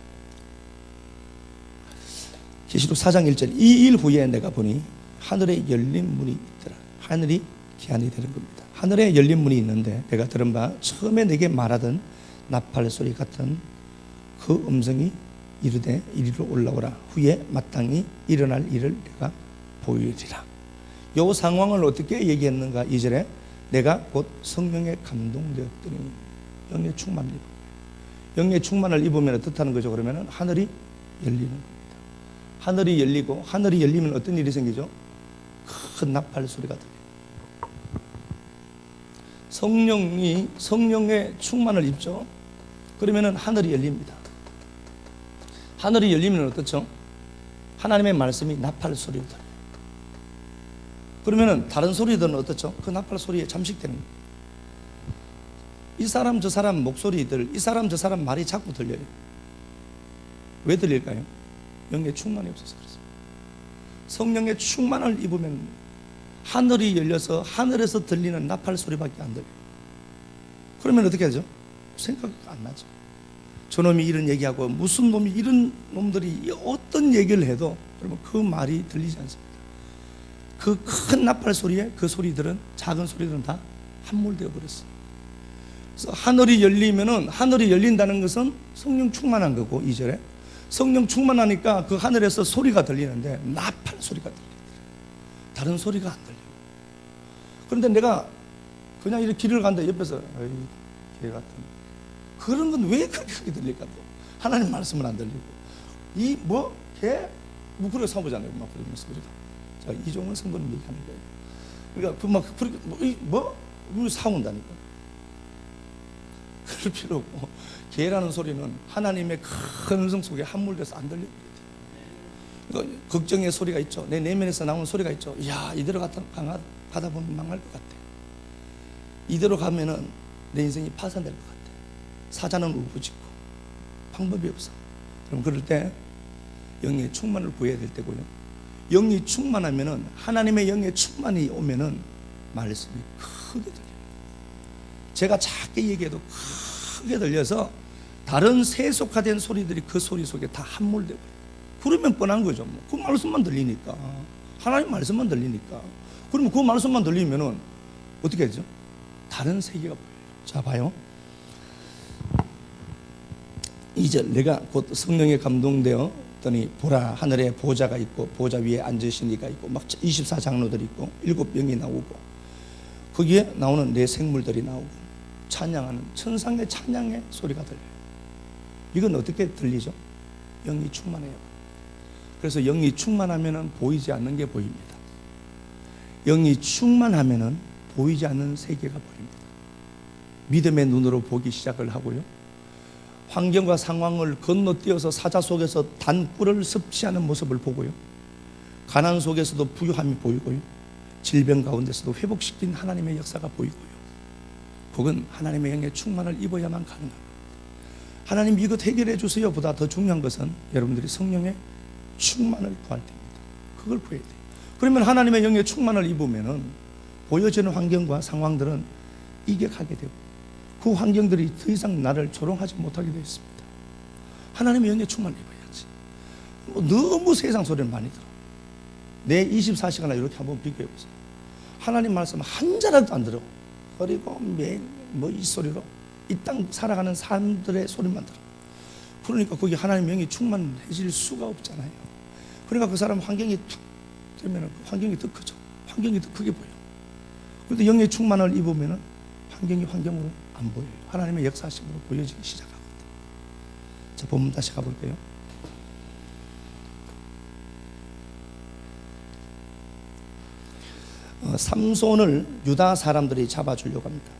계시록 4장 1절, 이 일 후에 내가 보니 하늘에 열린 문이 있더라. 하늘이 기한이 되는 겁니다. 하늘에 열린 문이 있는데 내가 들은 바 처음에 내게 말하던 나팔 소리 같은 그 음성이 이르되 이리로 올라오라. 후에 마땅히 일어날 일을 내가 보이리라. 이 상황을 어떻게 얘기했는가? 2절에 내가 곧 성령에 감동되었더니, 영의 충만을 입은 거예요. 영의 충만을 입으면 어떻다는 거죠? 그러면 하늘이 열리는 겁니다. 하늘이 열리고, 하늘이 열리면 어떤 일이 생기죠? 큰 나팔 소리가 들려요. 성령의 충만을 입죠. 그러면은 하늘이 열립니다. 하늘이 열리면 어떻죠? 하나님의 말씀이 나팔 소리를 들어요. 그러면은 다른 소리들은 어떻죠? 그 나팔 소리에 잠식되는 거예요. 이 사람 저 사람 목소리들, 이 사람 저 사람 말이 자꾸 들려요. 왜 들릴까요? 영의 충만이 없어서 그렇습니다. 성령의 충만을 입으면 하늘이 열려서 하늘에서 들리는 나팔 소리밖에 안 들려요. 그러면 어떻게 하죠? 생각이 안 나죠. 저놈이 이런 얘기하고 무슨 놈이 이런 놈들이 어떤 얘기를 해도 그러면 그 말이 들리지 않습니다. 그 큰 나팔 소리에 그 소리들은, 작은 소리들은 다 함몰되어 버렸어요. 그래서 하늘이 열리면은, 하늘이 열린다는 것은 성령 충만한 거고, 2절에 성령 충만하니까 그 하늘에서 소리가 들리는데 나팔 소리가 들려요. 다른 소리가 안 들려요. 그런데 내가 그냥 이렇게 길을 가는데 옆에서 어이 개 같은, 그런 건 왜 그렇게 들릴까? 또 하나님 말씀은 안 들리고 이 뭐 개 뭐 그래 사보잖아요. 막 그러면서 그래도 자 이종은 성도님 얘기하는 거예요. 그러니까 그 막 그렇게 뭐 사온다니까. 그럴 필요 없고, 개라는 소리는 하나님의 큰 음성 속에 함몰돼서 안 들려요. 그러니까 걱정의 소리가 있죠. 내 내면에서 나오는 소리가 있죠. 이야, 이대로 가다 보면 망할 것 같아. 이대로 가면은 내 인생이 파산될 것 같아. 사자는 울부짖고 방법이 없어. 그럼 그럴 때 영의 충만을 구해야 될 때고요. 영이 충만하면은, 하나님의 영의 충만이 오면은 말씀이 크게 들려요. 제가 작게 얘기해도 크게 들려서 다른 세속화된 소리들이 그 소리 속에 다 함몰되고, 그러면 뻔한 거죠. 그 말씀만 들리니까, 하나님 말씀만 들리니까. 그러면 그 말씀만 들리면은 어떻게 하죠? 다른 세계가 보여요. 자, 봐요. 2절, 내가 곧 성령에 감동되었더니 보라, 하늘에 보좌가 있고 보좌 위에 앉으신 이가 있고 막 24장로들이 있고 7병이 나오고 거기에 나오는 네 생물들이 나오고 찬양하는 천상의 찬양의 소리가 들려요. 이건 어떻게 들리죠? 영이 충만해요. 그래서 영이 충만하면 보이지 않는 게 보입니다. 영이 충만하면 보이지 않는 세계가 보입니다. 믿음의 눈으로 보기 시작을 하고요. 환경과 상황을 건너뛰어서 사자 속에서 단 꿀을 섭취하는 모습을 보고요. 가난 속에서도 부유함이 보이고요. 질병 가운데서도 회복시킨 하나님의 역사가 보이고요. 그건 하나님의 영의 충만을 입어야만 가능합니다. 하나님 이것 해결해 주세요 보다 더 중요한 것은 여러분들이 성령의 충만을 구할 때입니다. 그걸 구해야 돼요. 그러면 하나님의 영의 충만을 입으면은 보여지는 환경과 상황들은 이겨가게 되고 그 환경들이 더 이상 나를 조롱하지 못하게 되어 있습니다. 하나님의 영의 충만을 입어야지. 너무 세상 소리를 많이 들어. 내 24시간을 이렇게 한번 비교해 보세요. 하나님 말씀 한 자라도 안 들어. 그리고 매일 뭐 이 소리로 이 땅 살아가는 사람들의 소리만 들어. 그러니까 거기 하나님의 영이 충만해질 수가 없잖아요. 그러니까 그 사람 환경이 툭 되면 그 환경이 더 크죠. 환경이 더 크게 보여. 그런데 영의 충만을 입으면 환경이 환경으로 안 보여요. 하나님의 역사심으로 보여지기 시작하거든요. 자, 본문 다시 가볼게요. 삼손을 유다 사람들이 잡아주려고 합니다.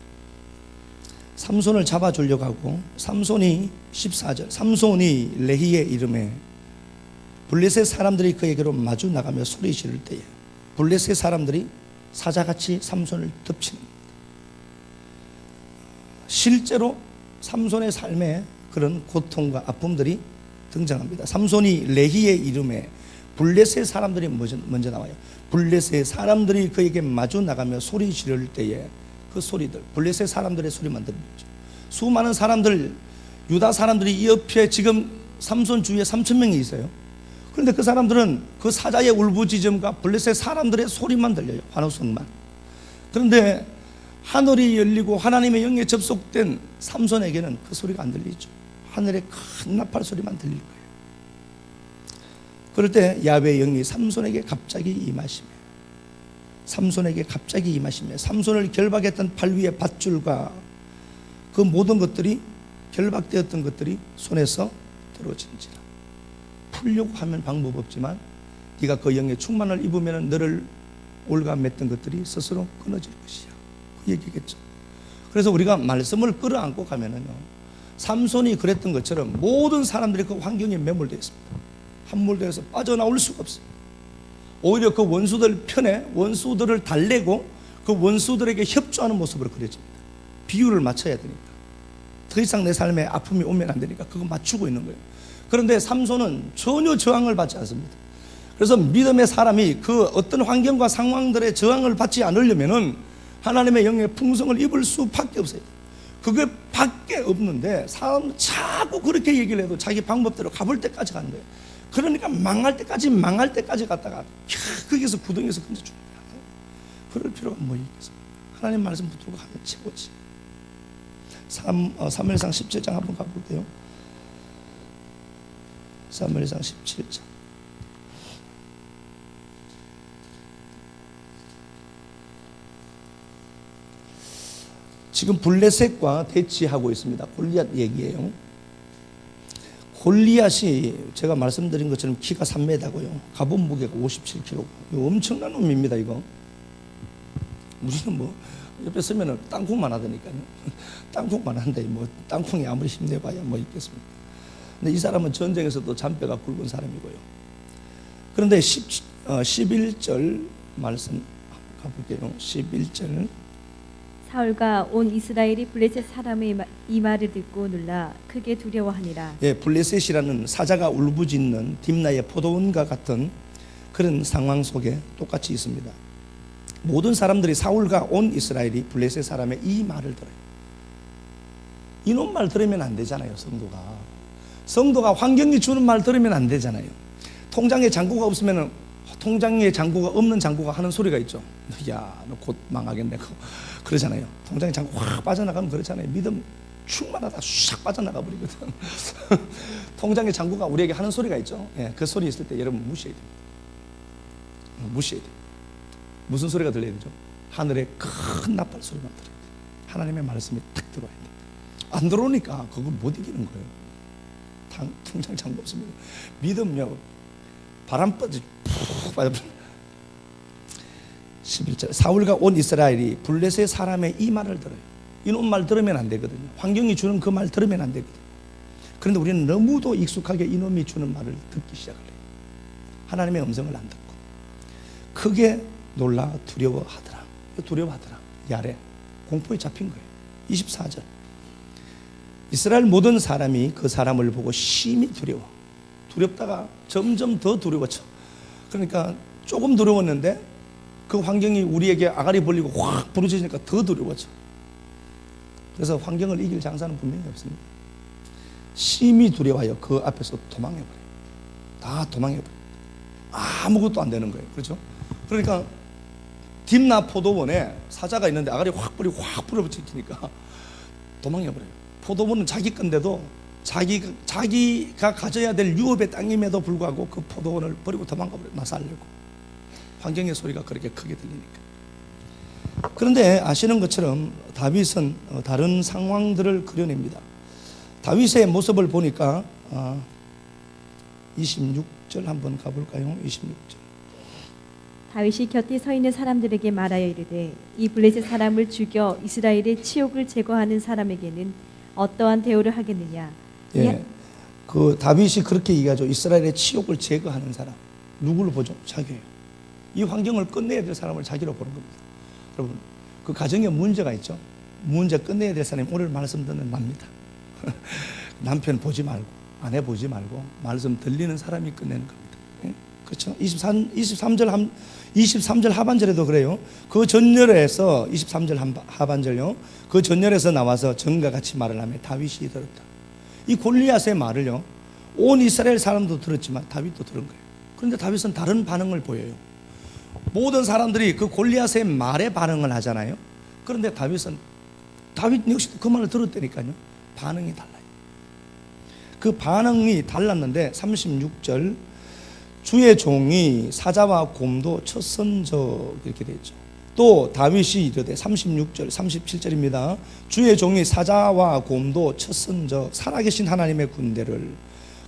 삼손을 잡아주려고 하고, 삼손이 14절, 삼손이 레히의 이름에 블레셋 사람들이 그에게로 마주 나가며 소리 지를 때에 블레셋 사람들이 사자같이 삼손을 덮치는 겁니다. 실제로 삼손의 삶에 그런 고통과 아픔들이 등장합니다. 삼손이 레히의 이름에 블레셋 사람들이 먼저 나와요. 블레셋 사람들이 그에게 마주 나가며 소리 지를 때에 그 소리들, 블레셋 사람들의 소리만 들리죠. 수많은 사람들, 유다 사람들이 이 옆에 지금 삼손 주위에 3,000명이 있어요. 그런데 그 사람들은 그 사자의 울부짖음과 블레셋 사람들의 소리만 들려요. 환호성만. 그런데 하늘이 열리고 하나님의 영에 접속된 삼손에게는 그 소리가 안 들리죠. 하늘의 큰 나팔 소리만 들릴 거예요. 그럴 때 야훼의 영이 삼손에게 갑자기 임하시며, 삼손을 결박했던 팔 위에 밧줄과 그 모든 것들이, 결박되었던 것들이 손에서 떨어진지라. 풀려고 하면 방법 없지만 네가 그 영의 충만을 입으면 너를 올가맸던 것들이 스스로 끊어질 것이야. 그 얘기겠죠. 그래서 우리가 말씀을 끌어안고 가면은요, 삼손이 그랬던 것처럼 모든 사람들이 그 환경에 매몰되어 있습니다. 함몰되어서 빠져나올 수가 없어요. 오히려 그 원수들 편에 원수들을 달래고 그 원수들에게 협조하는 모습으로 그려집니다. 비율을 맞춰야 되니까. 더 이상 내 삶에 아픔이 오면 안 되니까 그거 맞추고 있는 거예요. 그런데 삼손은 전혀 저항을 받지 않습니다. 그래서 믿음의 사람이 그 어떤 환경과 상황들의 저항을 받지 않으려면은 하나님의 영의 풍성을 입을 수밖에 없어요. 그게 밖에 없는데 사람은 자꾸 그렇게 얘기를 해도 자기 방법대로 가볼 때까지 가는 거예요. 그러니까 망할 때까지 갔다가 거기서 구덩이에서 건져줍니다. 그럴 필요가 뭐 있겠습니까? 하나님 말씀 붙들고 가면 최고지. 사무엘상 17장 한번 가볼게요. 사무엘상 17장. 지금 블레셋과 대치하고 있습니다. 골리앗 얘기예요. 골리앗이 제가 말씀드린 것처럼 키가 3m고요. 갑옷 무게가 57kg. 이거 엄청난 놈입니다. 이거. 우리는 뭐 옆에 서면은 땅콩만 하다니까요. 땅콩만 한데 뭐 땅콩이 아무리 힘내봐야 뭐 있겠습니까? 근데 이 사람은 전쟁에서도 잔뼈가 굵은 사람이고요. 그런데 11절 말씀 가볼게요. 11절. 사울과 온 이스라엘이 블레셋 사람의 이 말을 듣고 놀라 크게 두려워하니라. 예, 블레셋이라는 사자가 울부짖는 딥나의 포도원과 같은 그런 상황 속에 똑같이 있습니다. 모든 사람들이 사울과 온 이스라엘이 블레셋 사람의 이 말을 들어요. 이놈 말 들으면 안 되잖아요. 성도가 환경이 주는 말 들으면 안 되잖아요. 통장에 잔고가 없으면 통장에 잔고가 없는 잔고가 하는 소리가 있죠. 야, 너 곧 망하겠네. 그러잖아요. 통장에 잔고 확 빠져나가면 그렇잖아요. 믿음 충만하다 샥 빠져나가 버리거든. 통장에 잔고가 우리에게 하는 소리가 있죠. 예, 그 소리 있을 때 여러분 무시해야 됩니다. 무시해야 돼요. 무슨 소리가 들려야 되죠? 하늘의 큰 나팔 소리만 들어야 돼요. 하나님의 말씀이 딱 들어와야 돼요. 안 들어오니까 그걸 못 이기는 거예요. 통장 잔고 없으면 믿음요 바람 빠지 푹 빠져버려. 11절. 사울과 온 이스라엘이 블레셋 사람의 이 말을 들어요. 이놈 말 들으면 안 되거든요. 환경이 주는 그 말 들으면 안 되거든요. 그런데 우리는 너무도 익숙하게 이놈이 주는 말을 듣기 시작을 해요. 하나님의 음성을 안 듣고 크게 놀라 두려워하더라. 이 아래 공포에 잡힌 거예요. 24절. 이스라엘 모든 사람이 그 사람을 보고 심히 두렵다가 점점 더 두려워져. 그러니까 조금 두려웠는데 그 환경이 우리에게 아가리 벌리고 확 부러지니까 더 두려워져. 그래서 환경을 이길 장사는 분명히 없습니다. 심히 두려워하여 그 앞에서 도망해버려요. 다 도망해버려요. 아무것도 안 되는 거예요. 그렇죠? 그러니까 딥나 포도원에 사자가 있는데 아가리 확 부러지니까 도망해버려요. 포도원은 자기 건데도 자기가 가져야 될 유업의 땅임에도 불구하고 그 포도원을 버리고 도망가버려요. 나 살려고. 환경의 소리가 그렇게 크게 들리니까. 그런데 아시는 것처럼 다윗은 다른 상황들을 그려냅니다. 다윗의 모습을 보니까 26절 한번 가볼까요? 26절. 다윗이 곁에 서 있는 사람들에게 말하여 이르되 이 블레셋 사람을 죽여 이스라엘의 치욕을 제거하는 사람에게는 어떠한 대우를 하겠느냐. 예, 그 다윗이 그렇게 얘기하죠. 이스라엘의 치욕을 제거하는 사람. 누구를 보죠? 자기예요. 이 환경을 끝내야 될 사람을 자기로 보는 겁니다. 여러분, 그 가정에 문제가 있죠. 문제 끝내야 될 사람이 오늘 말씀 듣는 납니다. 남편 보지 말고 아내 보지 말고 말씀 들리는 사람이 끝내는 겁니다. 예? 그렇죠? 23절 하반절에도 그래요. 그 전열에서 23절 하반절요. 그 전열에서 나와서 전과 같이 말을 하며 다윗이 들었다. 이 골리앗의 말을요. 온 이스라엘 사람도 들었지만 다윗도 들은 거예요. 그런데 다윗은 다른 반응을 보여요. 모든 사람들이 그 골리앗의 말에 반응을 하잖아요. 그런데 다윗 역시 그 말을 들었다니까요. 반응이 달라요. 그 반응이 달랐는데 36절 주의 종이 사자와 곰도 쳤은적 이렇게 되어 있죠. 또 다윗이 이르되 36절 37절입니다. 주의 종이 사자와 곰도 쳤은적 살아계신 하나님의 군대를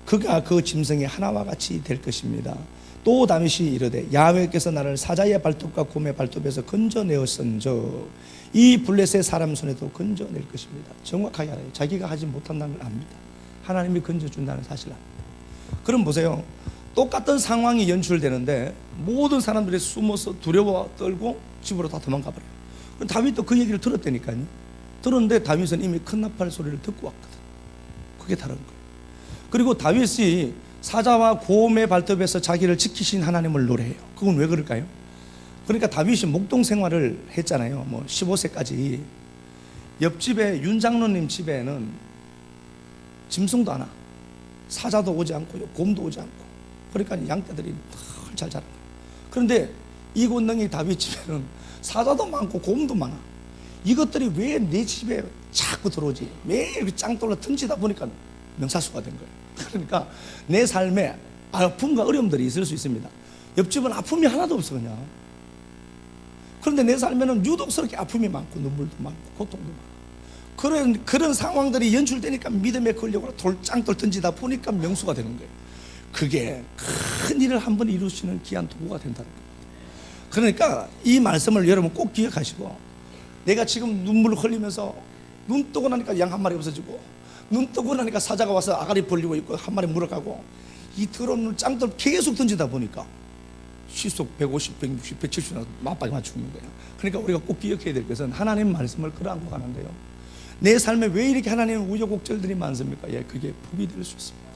그가 그 짐승의 하나와 같이 될 것입니다. 또 다윗이 이르되 야훼께서 나를 사자의 발톱과 곰의 발톱에서 건져내었은적 이 블레셋 사람 손에도 건져낼 것입니다. 정확하게 알아요. 자기가 하지 못한다는 걸 압니다. 하나님이 건져준다는 사실을 압니다. 그럼 보세요. 똑같은 상황이 연출되는데 모든 사람들이 숨어서 두려워 떨고 집으로 다 도망가 버려요. 그럼 다윗도 그 얘기를 들었다니까요. 들었는데 다윗은 이미 큰 나팔 소리를 듣고 왔거든. 그게 다른 거예요. 그리고 다윗이 사자와 곰의 발톱에서 자기를 지키신 하나님을 노래해요. 그건 왜 그럴까요? 그러니까 다윗이 목동 생활을 했잖아요. 뭐 15세까지. 옆집에 윤 장로님 집에는 짐승도 안 와. 사자도 오지 않고요, 곰도 오지 않고. 그러니까 양떼들이 잘 자란 거예요. 그런데 이 권능이 다윗 집에는 사자도 많고 곰도 많아. 이것들이 왜 내 집에 자꾸 들어오지? 매일 짱돌로 던지다 보니까 명사수가 된 거예요. 그러니까 내 삶에 아픔과 어려움들이 있을 수 있습니다. 옆집은 아픔이 하나도 없어 그냥. 그런데 내 삶에는 유독스럽게 아픔이 많고 눈물도 많고 고통도 많아. 그런 상황들이 연출되니까 믿음의 권력으로 짱돌 던지다 보니까 명수가 되는 거예요. 그게 큰 일을 한번 이루시는 귀한 도구가 된다는 거예요. 그러니까 이 말씀을 여러분 꼭 기억하시고, 내가 지금 눈물을 흘리면서 눈 뜨고 나니까 양 한 마리 없어지고, 눈 뜨고 나니까 사자가 와서 아가리 벌리고 있고 한 마리 물어가고, 이 더러운 눈 짱돌 계속 던지다 보니까 시속 150, 160, 170 맞박이 맞추는 거예요. 그러니까 우리가 꼭 기억해야 될 것은 하나님 말씀을 끌어안고 가는데요, 내 삶에 왜 이렇게 하나님의 우여곡절들이 많습니까? 예, 그게 복이 될 수 있습니다.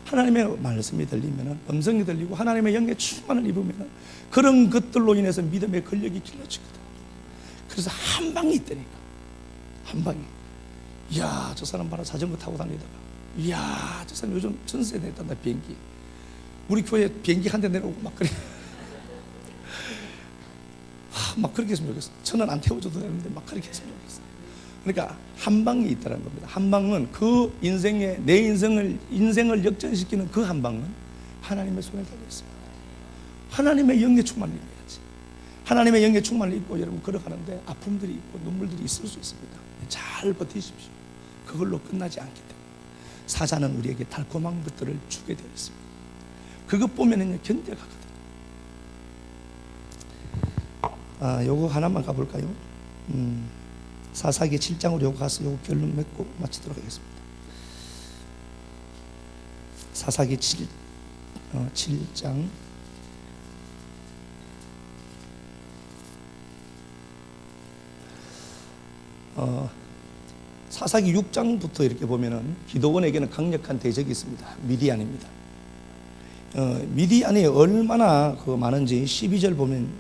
하나님의 말씀이 들리면, 음성이 들리고 하나님의 영의 충만을 입으면 그런 것들로 인해서 믿음의 권력이 길러지거든. 그래서 한 방이 있다니까. 한 방이. 이야, 저 사람 봐라, 자전거 타고 다니다가, 이야, 저 사람 요즘 전세 냈단다, 비행기. 우리 교회 비행기 한 대 내려오고 막 그래. 막 그렇게 했으면 좋겠어. 저는 안 태워줘도 되는데 막 그렇게 했으면 좋겠어. 그러니까 한 방이 있다는 겁니다. 한 방은 그 인생에, 내 인생을 역전시키는 그 한 방은 하나님의 손에 달려 있습니다. 하나님의 영의 충만을 입어야지. 하나님의 영의 충만을 입고 여러분 걸어가는데 아픔들이 있고 눈물들이 있을 수 있습니다. 잘 버티십시오. 그걸로 끝나지 않기 때문에. 사자는 우리에게 달콤한 것들을 주게 되어 있습니다. 그것 보면은 견뎌가거든요. 요거 하나만 가볼까요? 사사기 7장으로 요거 가서 요거 결론 맺고 마치도록 하겠습니다. 사사기 7장 사사기 6장부터 이렇게 보면은 기드온에게는 강력한 대적이 있습니다. 미디안입니다. 미디안이 얼마나 많은지 12절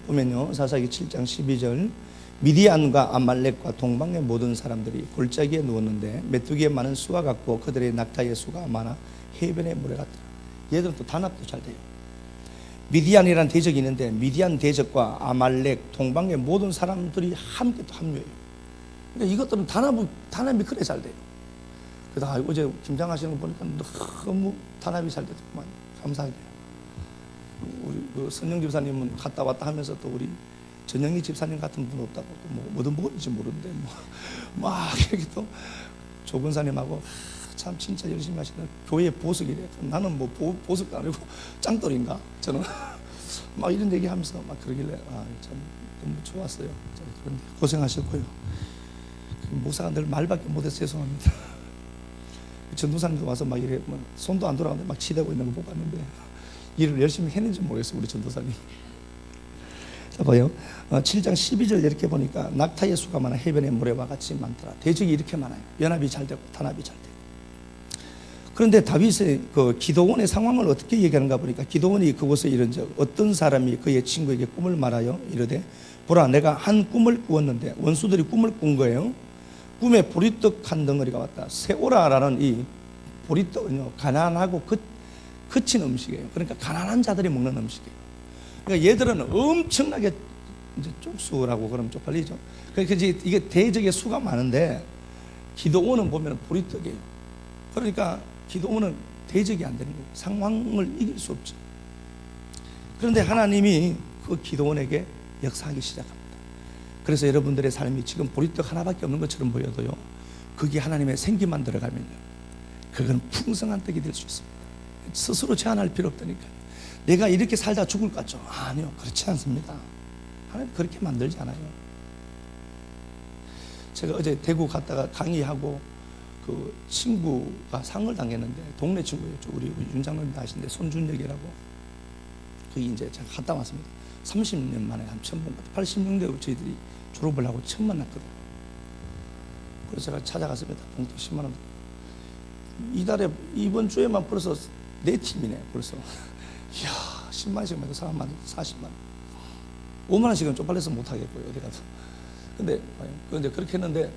보면요, 사사기 7장 12절, 미디안과 아말렉과 동방의 모든 사람들이 골짜기에 누웠는데 메뚜기의 많은 수와 같고 그들의 낙타의 수가 많아 해변의 모래 같더라. 얘들은 또 단합도 잘 돼요. 미디안이라는 대적이 있는데 미디안 대적과 아말렉, 동방의 모든 사람들이 함께 또 합류해요. 그러니까 이것들은 단합이 그래 잘 돼요. 그래서 어제 김장하시는 거 보니까 너무 단합이 잘 되더구만. 감사하게. 우리 선영 집사님은 갔다 왔다 하면서 또 우리 전영희 집사님 같은 분 없다고 또 뭐든 모르는지 모르는데 막 이렇게 또 조근사님하고 참 진짜 열심히 하시는 교회 보석이래. 나는 뭐 보석도 아니고 짱돌인가 저는 막 이런 얘기하면서 막 그러길래 참 너무 좋았어요. 그런데 고생하셨고요. 목사가 늘 말밖에 못해서 죄송합니다. 전도사님도 와서 막 이래 손도 안 돌아가는데 막 치대고 있는 거 못 봤는데 일을 열심히 했는지 모르겠어요, 우리 전도사님. 자, 봐요. 7장 12절 이렇게 보니까 낙타의 수가 많아 해변의 모래와 같이 많더라. 대적이 이렇게 많아요. 연합이 잘 되고 단합이 잘 되고. 그런데 다윗의 기드온의 상황을 어떻게 얘기하는가 보니까, 기드온이 그곳에 이른 적 어떤 사람이 그의 친구에게 꿈을 말하여 이르되, 보라, 내가 한 꿈을 꾸었는데, 원수들이 꿈을 꾼 거예요. 꿈에 보리떡 한 덩어리가 왔다. 세오라라는 이 보리떡은요, 가난하고 거친 음식이에요. 그러니까 가난한 자들이 먹는 음식이에요. 그러니까 얘들은 엄청나게 이제 쪽수라고 그러면 쪽팔리죠. 그러니까 이게 대적의 수가 많은데 기드온은 보면 보리떡이에요. 그러니까 기드온은 대적이 안 되는 거예요. 상황을 이길 수 없죠. 그런데 하나님이 그 기드온에게 역사하기 시작합니다. 그래서 여러분들의 삶이 지금 보리떡 하나밖에 없는 것처럼 보여도요, 거기에 하나님의 생기만 들어가면요, 그건 풍성한 떡이 될 수 있습니다. 스스로 제한할 필요 없다니까요. 내가 이렇게 살다 죽을 것 같죠? 아니요, 그렇지 않습니다. 하나님 그렇게 만들지 않아요. 제가 어제 대구 갔다가 강의하고 그 친구가 상을 당했는데 동네 친구였죠. 우리 윤 장로님도 아시는데 손준혁이라고. 거기 이제 제가 갔다 왔습니다. 30년 만에 한 처음 본 것 같아요. 86년도에 저희들이 졸업을 하고 처음 만났거든요. 그래서 제가 찾아갔습니다. 봉투 10만 원. 이번 주에만 벌써 4팀이네 벌써. 이야 10만원씩만 해도 4만 40만 원. 5만 원씩은 쪽팔려서 못 하겠고요 어디 가서. 근데 그렇게 했는데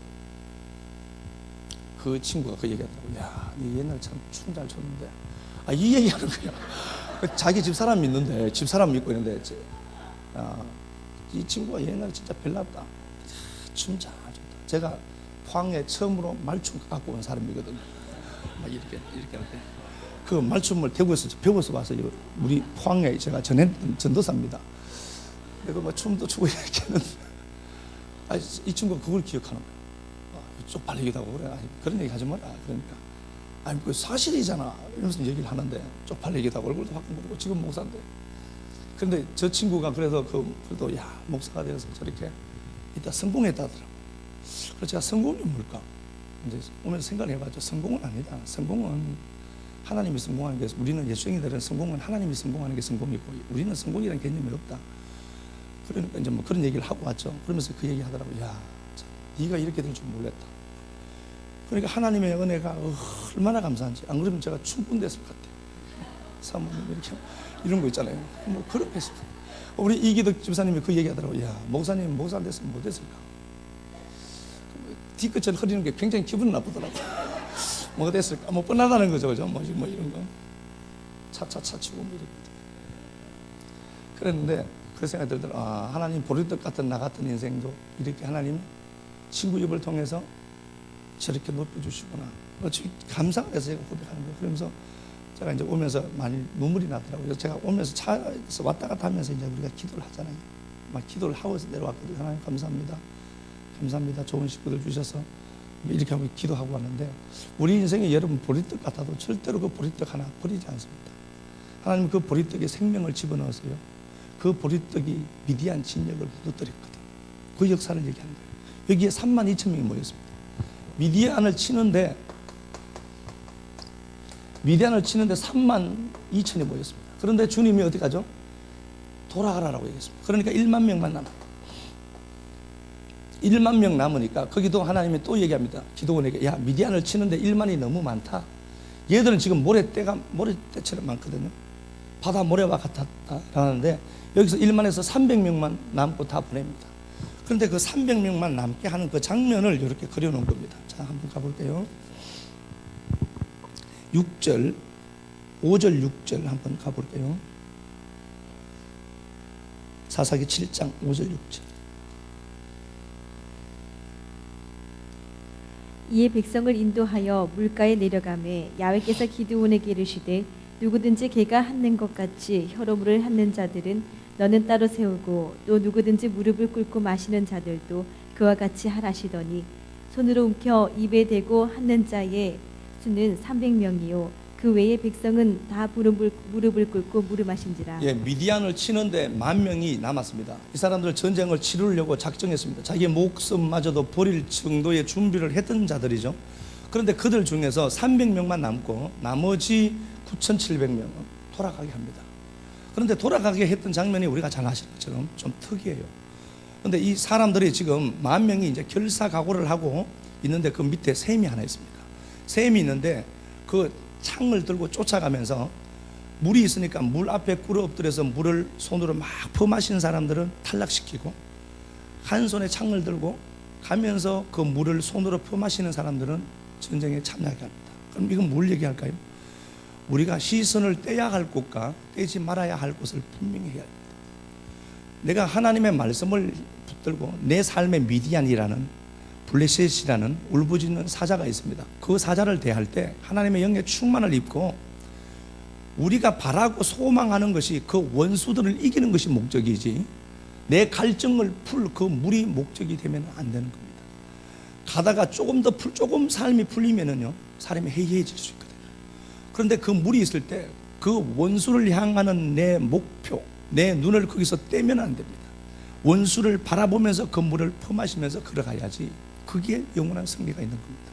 그 친구가 그 얘기하더라고. 야, 니 옛날 참 춤 잘 췄는데. 아, 이 얘기하는 거야. 자기 집사람 믿는데, 집사람 믿고 있는데, 이 친구가 옛날에 진짜 별났다. 춤 잘 췄다. 제가 포항에 처음으로 말춤 갖고 온 사람이거든요. 막 이렇게 하는데. 그 말춤을 대구에서 배워서 와서 우리 포항에 제가 전도사입니다. 내가 뭐 춤도 추고 이렇게 했는데, 이 친구가 그걸 기억하는 거야. 쪽팔리기도 하고 그래. 그런 얘기 하지 마라. 그러니까. 아니, 그 사실이잖아. 이러면서 얘기를 하는데, 쪽팔리기도 하고 얼굴도 화끈거리고 지금 목사인데. 그런데 저 친구가 그래도 그래도 야, 목사가 되어서 저렇게 이따 성공했다 하더라고. 그래서 제가 성공이 뭘까? 이제 오면서 생각을 해봤죠. 성공은 아니다. 성공은 하나님이 성공하는 게, 우리는 예수행이들은 성공은 하나님이 성공하는 게 성공이고, 우리는 성공이라는 개념이 없다. 그러니까 이제 뭐 그런 얘기를 하고 왔죠. 그러면서 그 얘기 하더라고. 야, 네가 이렇게 될 줄 몰랐다. 그러니까 하나님의 은혜가 얼마나 감사한지. 안 그러면 제가 충분됐을 것 같아요. 사모님 이렇게 이런 거 있잖아요. 뭐 그렇게 했습니다. 우리 이기덕 집사님이 그 얘기 하더라고요. 야, 목사님 목사 됐으면 못 됐을까? 뒤끝을 흐리는 게 굉장히 기분 나쁘더라고요. 뭐가 됐을까? 뭐 뻔하다는 거죠. 그죠? 뭐 이런 거. 차차차 치고 뭐 이렇게. 그랬는데 그 생각이 들더라고요. 아, 하나님 보리떡 같은 나 같은 인생도 이렇게 하나님 친구 입을 통해서 저렇게 높여주시구나. 감사가 돼서 제가 고백하는 거예요. 그러면서 제가 이제 오면서 많이 눈물이 나더라고요. 그래서 제가 오면서 차에서 왔다 갔다 하면서 이제 우리가 기도를 하잖아요. 막 기도를 하고 내려왔거든요. 하나님 감사합니다. 감사합니다. 좋은 식구들 주셔서 이렇게 하고 기도하고 왔는데, 우리 인생에 여러분 보리떡 같아도 절대로 그 보리떡 하나 버리지 않습니다. 하나님 그 보리떡에 생명을 집어넣었어요. 그 보리떡이 미디안 진역을 무너뜨렸거든요. 그 역사를 얘기하는 거예요. 여기에 32,000명이 모였습니다. 미디안을 치는데 32,000이 모였습니다. 그런데 주님이 어디 가죠? 돌아가라라고 얘기했습니다. 그러니까 1만 명만 남아요. 1만 명 남으니까 거기도 하나님이 또 얘기합니다. 기도원에게, 야, 미디안을 치는데 1만이 너무 많다. 얘들은 지금 모래떼처럼 많거든요. 바다 모래와 같았다 하는데 여기서 1만에서 300명만 남고 다 보냅니다. 그런데 그 300명만 남게 하는 그 장면을 이렇게 그려놓은 겁니다. 자, 한번 가볼게요. 6절, 5절, 6절 한번 가볼게요. 사사기 7장 5절, 6절. 이에 백성을 인도하여 물가에 내려가매 야훼께서 기드온에게 이르시되 누구든지 개가 핥는 것 같이 혀로 물을 핥는 자들은 너는 따로 세우고 또 누구든지 무릎을 꿇고 마시는 자들도 그와 같이 하라시더니 손으로 움켜 입에 대고 핥는 자의 수는 300명이요 그 외의 백성은 다 무릎을 꿇고 무릎마신지라. 예, 미디안을 치는데 10,000명이 남았습니다. 이 사람들 전쟁을 치르려고 작정했습니다. 자기의 목숨마저도 버릴 정도의 준비를 했던 자들이죠. 그런데 그들 중에서 300명만 남고 나머지 9,700명은 돌아가게 합니다. 그런데 돌아가게 했던 장면이 우리가 잘 아시는 것처럼 좀 특이해요. 그런데 이 사람들이 지금 10,000명이 이제 결사각오를 하고 있는데 그 밑에 샘이 하나 있습니다. 샘이 있는데 그 창을 들고 쫓아가면서 물이 있으니까 물 앞에 꿇어 엎드려서 물을 손으로 막 퍼마시는 사람들은 탈락시키고, 한 손에 창을 들고 가면서 그 물을 손으로 퍼마시는 사람들은 전쟁에 참여하게 합니다. 그럼 이건 뭘 얘기할까요? 우리가 시선을 떼야 할 곳과 떼지 말아야 할 곳을 분명히 해야 합니다. 내가 하나님의 말씀을 붙들고 내 삶의 미디안이라는 블레셋이라는 울부짖는 사자가 있습니다. 그 사자를 대할 때 하나님의 영의 충만을 입고 우리가 바라고 소망하는 것이 그 원수들을 이기는 것이 목적이지, 내 갈증을 풀 그 물이 목적이 되면 안 되는 겁니다. 가다가 조금 삶이 풀리면은요, 사람이 해이해질 수 있거든요. 그런데 그 물이 있을 때 그 원수를 향하는 내 목표, 내 눈을 거기서 떼면 안 됩니다. 원수를 바라보면서 그 물을 퍼마시면서 걸어가야지 거기에 영원한 승리가 있는 겁니다.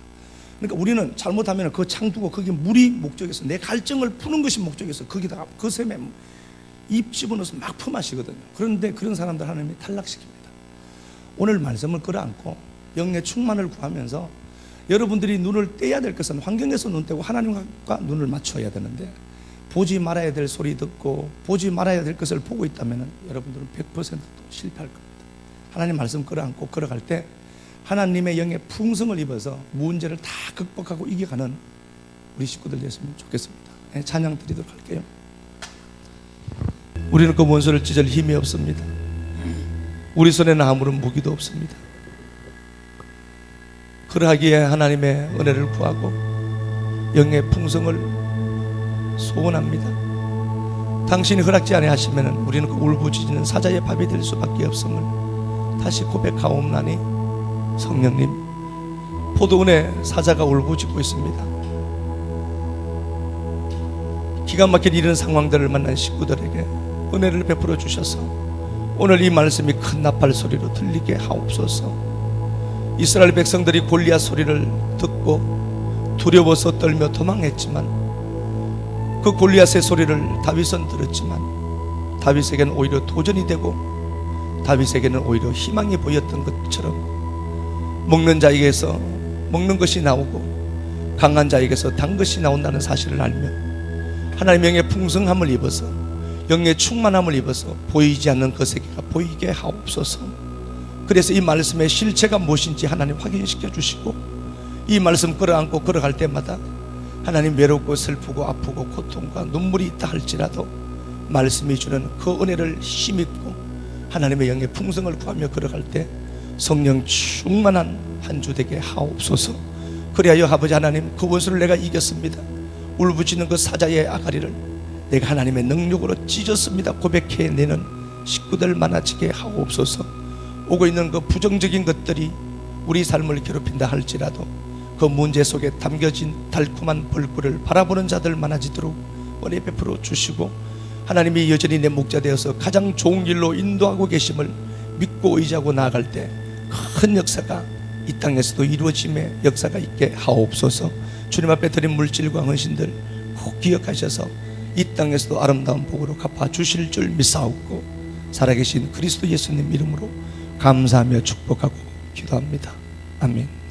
그러니까 우리는 잘못하면 그 창두고 거기에 물이 목적에서 내 갈증을 푸는 것이 목적에서 거기다가 그 샘에 입 집어넣어서 막 품하시거든요. 그런데 그런 사람들 하나님이 탈락시킵니다. 오늘 말씀을 끌어안고 영의 충만을 구하면서 여러분들이 눈을 떼야 될 것은 환경에서 눈 떼고 하나님과 눈을 맞춰야 되는데, 보지 말아야 될 소리 듣고 보지 말아야 될 것을 보고 있다면 여러분들은 100% 실패할 겁니다. 하나님 말씀 끌어안고 걸어갈 때 하나님의 영의 풍성을 입어서 문제를 다 극복하고 이겨가는 우리 식구들 됐으면 좋겠습니다. 찬양 드리도록 할게요. 우리는 그 원수를 찢을 힘이 없습니다. 우리 손에는 아무런 무기도 없습니다. 그러하기에 하나님의 은혜를 구하고 영의 풍성을 소원합니다. 당신이 허락지 아니하시면 우리는 그 울부짖는 사자의 밥이 될 수밖에 없음을 다시 고백하옵나니, 성령님, 포도원에 사자가 울부짖고 있습니다. 기가 막힌 이런 상황들을 만난 식구들에게 은혜를 베풀어 주셔서 오늘 이 말씀이 큰 나팔 소리로 들리게 하옵소서. 이스라엘 백성들이 골리앗 소리를 듣고 두려워서 떨며 도망했지만 그 골리앗의 소리를 다윗은 들었지만 다윗에게는 오히려 도전이 되고 다윗에게는 오히려 희망이 보였던 것처럼 먹는 자에게서 먹는 것이 나오고 강한 자에게서 단 것이 나온다는 사실을 알며 하나님의 영의 풍성함을 입어서 영의 충만함을 입어서 보이지 않는 그 세계가 보이게 하옵소서. 그래서 이 말씀의 실체가 무엇인지 하나님 확인시켜 주시고 이 말씀 끌어안고 걸어갈 때마다 하나님 외롭고 슬프고 아프고 고통과 눈물이 있다 할지라도 말씀이 주는 그 은혜를 힘입고 하나님의 영의 풍성을 구하며 걸어갈 때 성령 충만한 한 주 되게 하옵소서. 그리하여 아버지 하나님, 그 원수를 내가 이겼습니다. 울부짖는 그 사자의 아가리를 내가 하나님의 능력으로 찢었습니다 고백해내는 식구들 많아지게 하옵소서. 오고 있는 그 부정적인 것들이 우리 삶을 괴롭힌다 할지라도 그 문제 속에 담겨진 달콤한 벌꿀을 바라보는 자들 많아지도록 은혜 베풀어 주시고 하나님이 여전히 내 목자 되어서 가장 좋은 길로 인도하고 계심을 믿고 의지하고 나아갈 때 큰 역사가 이 땅에서도 이루어짐의 역사가 있게 하옵소서. 주님 앞에 드린 물질과 헌신들 꼭 기억하셔서 이 땅에서도 아름다운 복으로 갚아주실 줄 믿사옵고 살아계신 그리스도 예수님 이름으로 감사하며 축복하고 기도합니다. 아멘.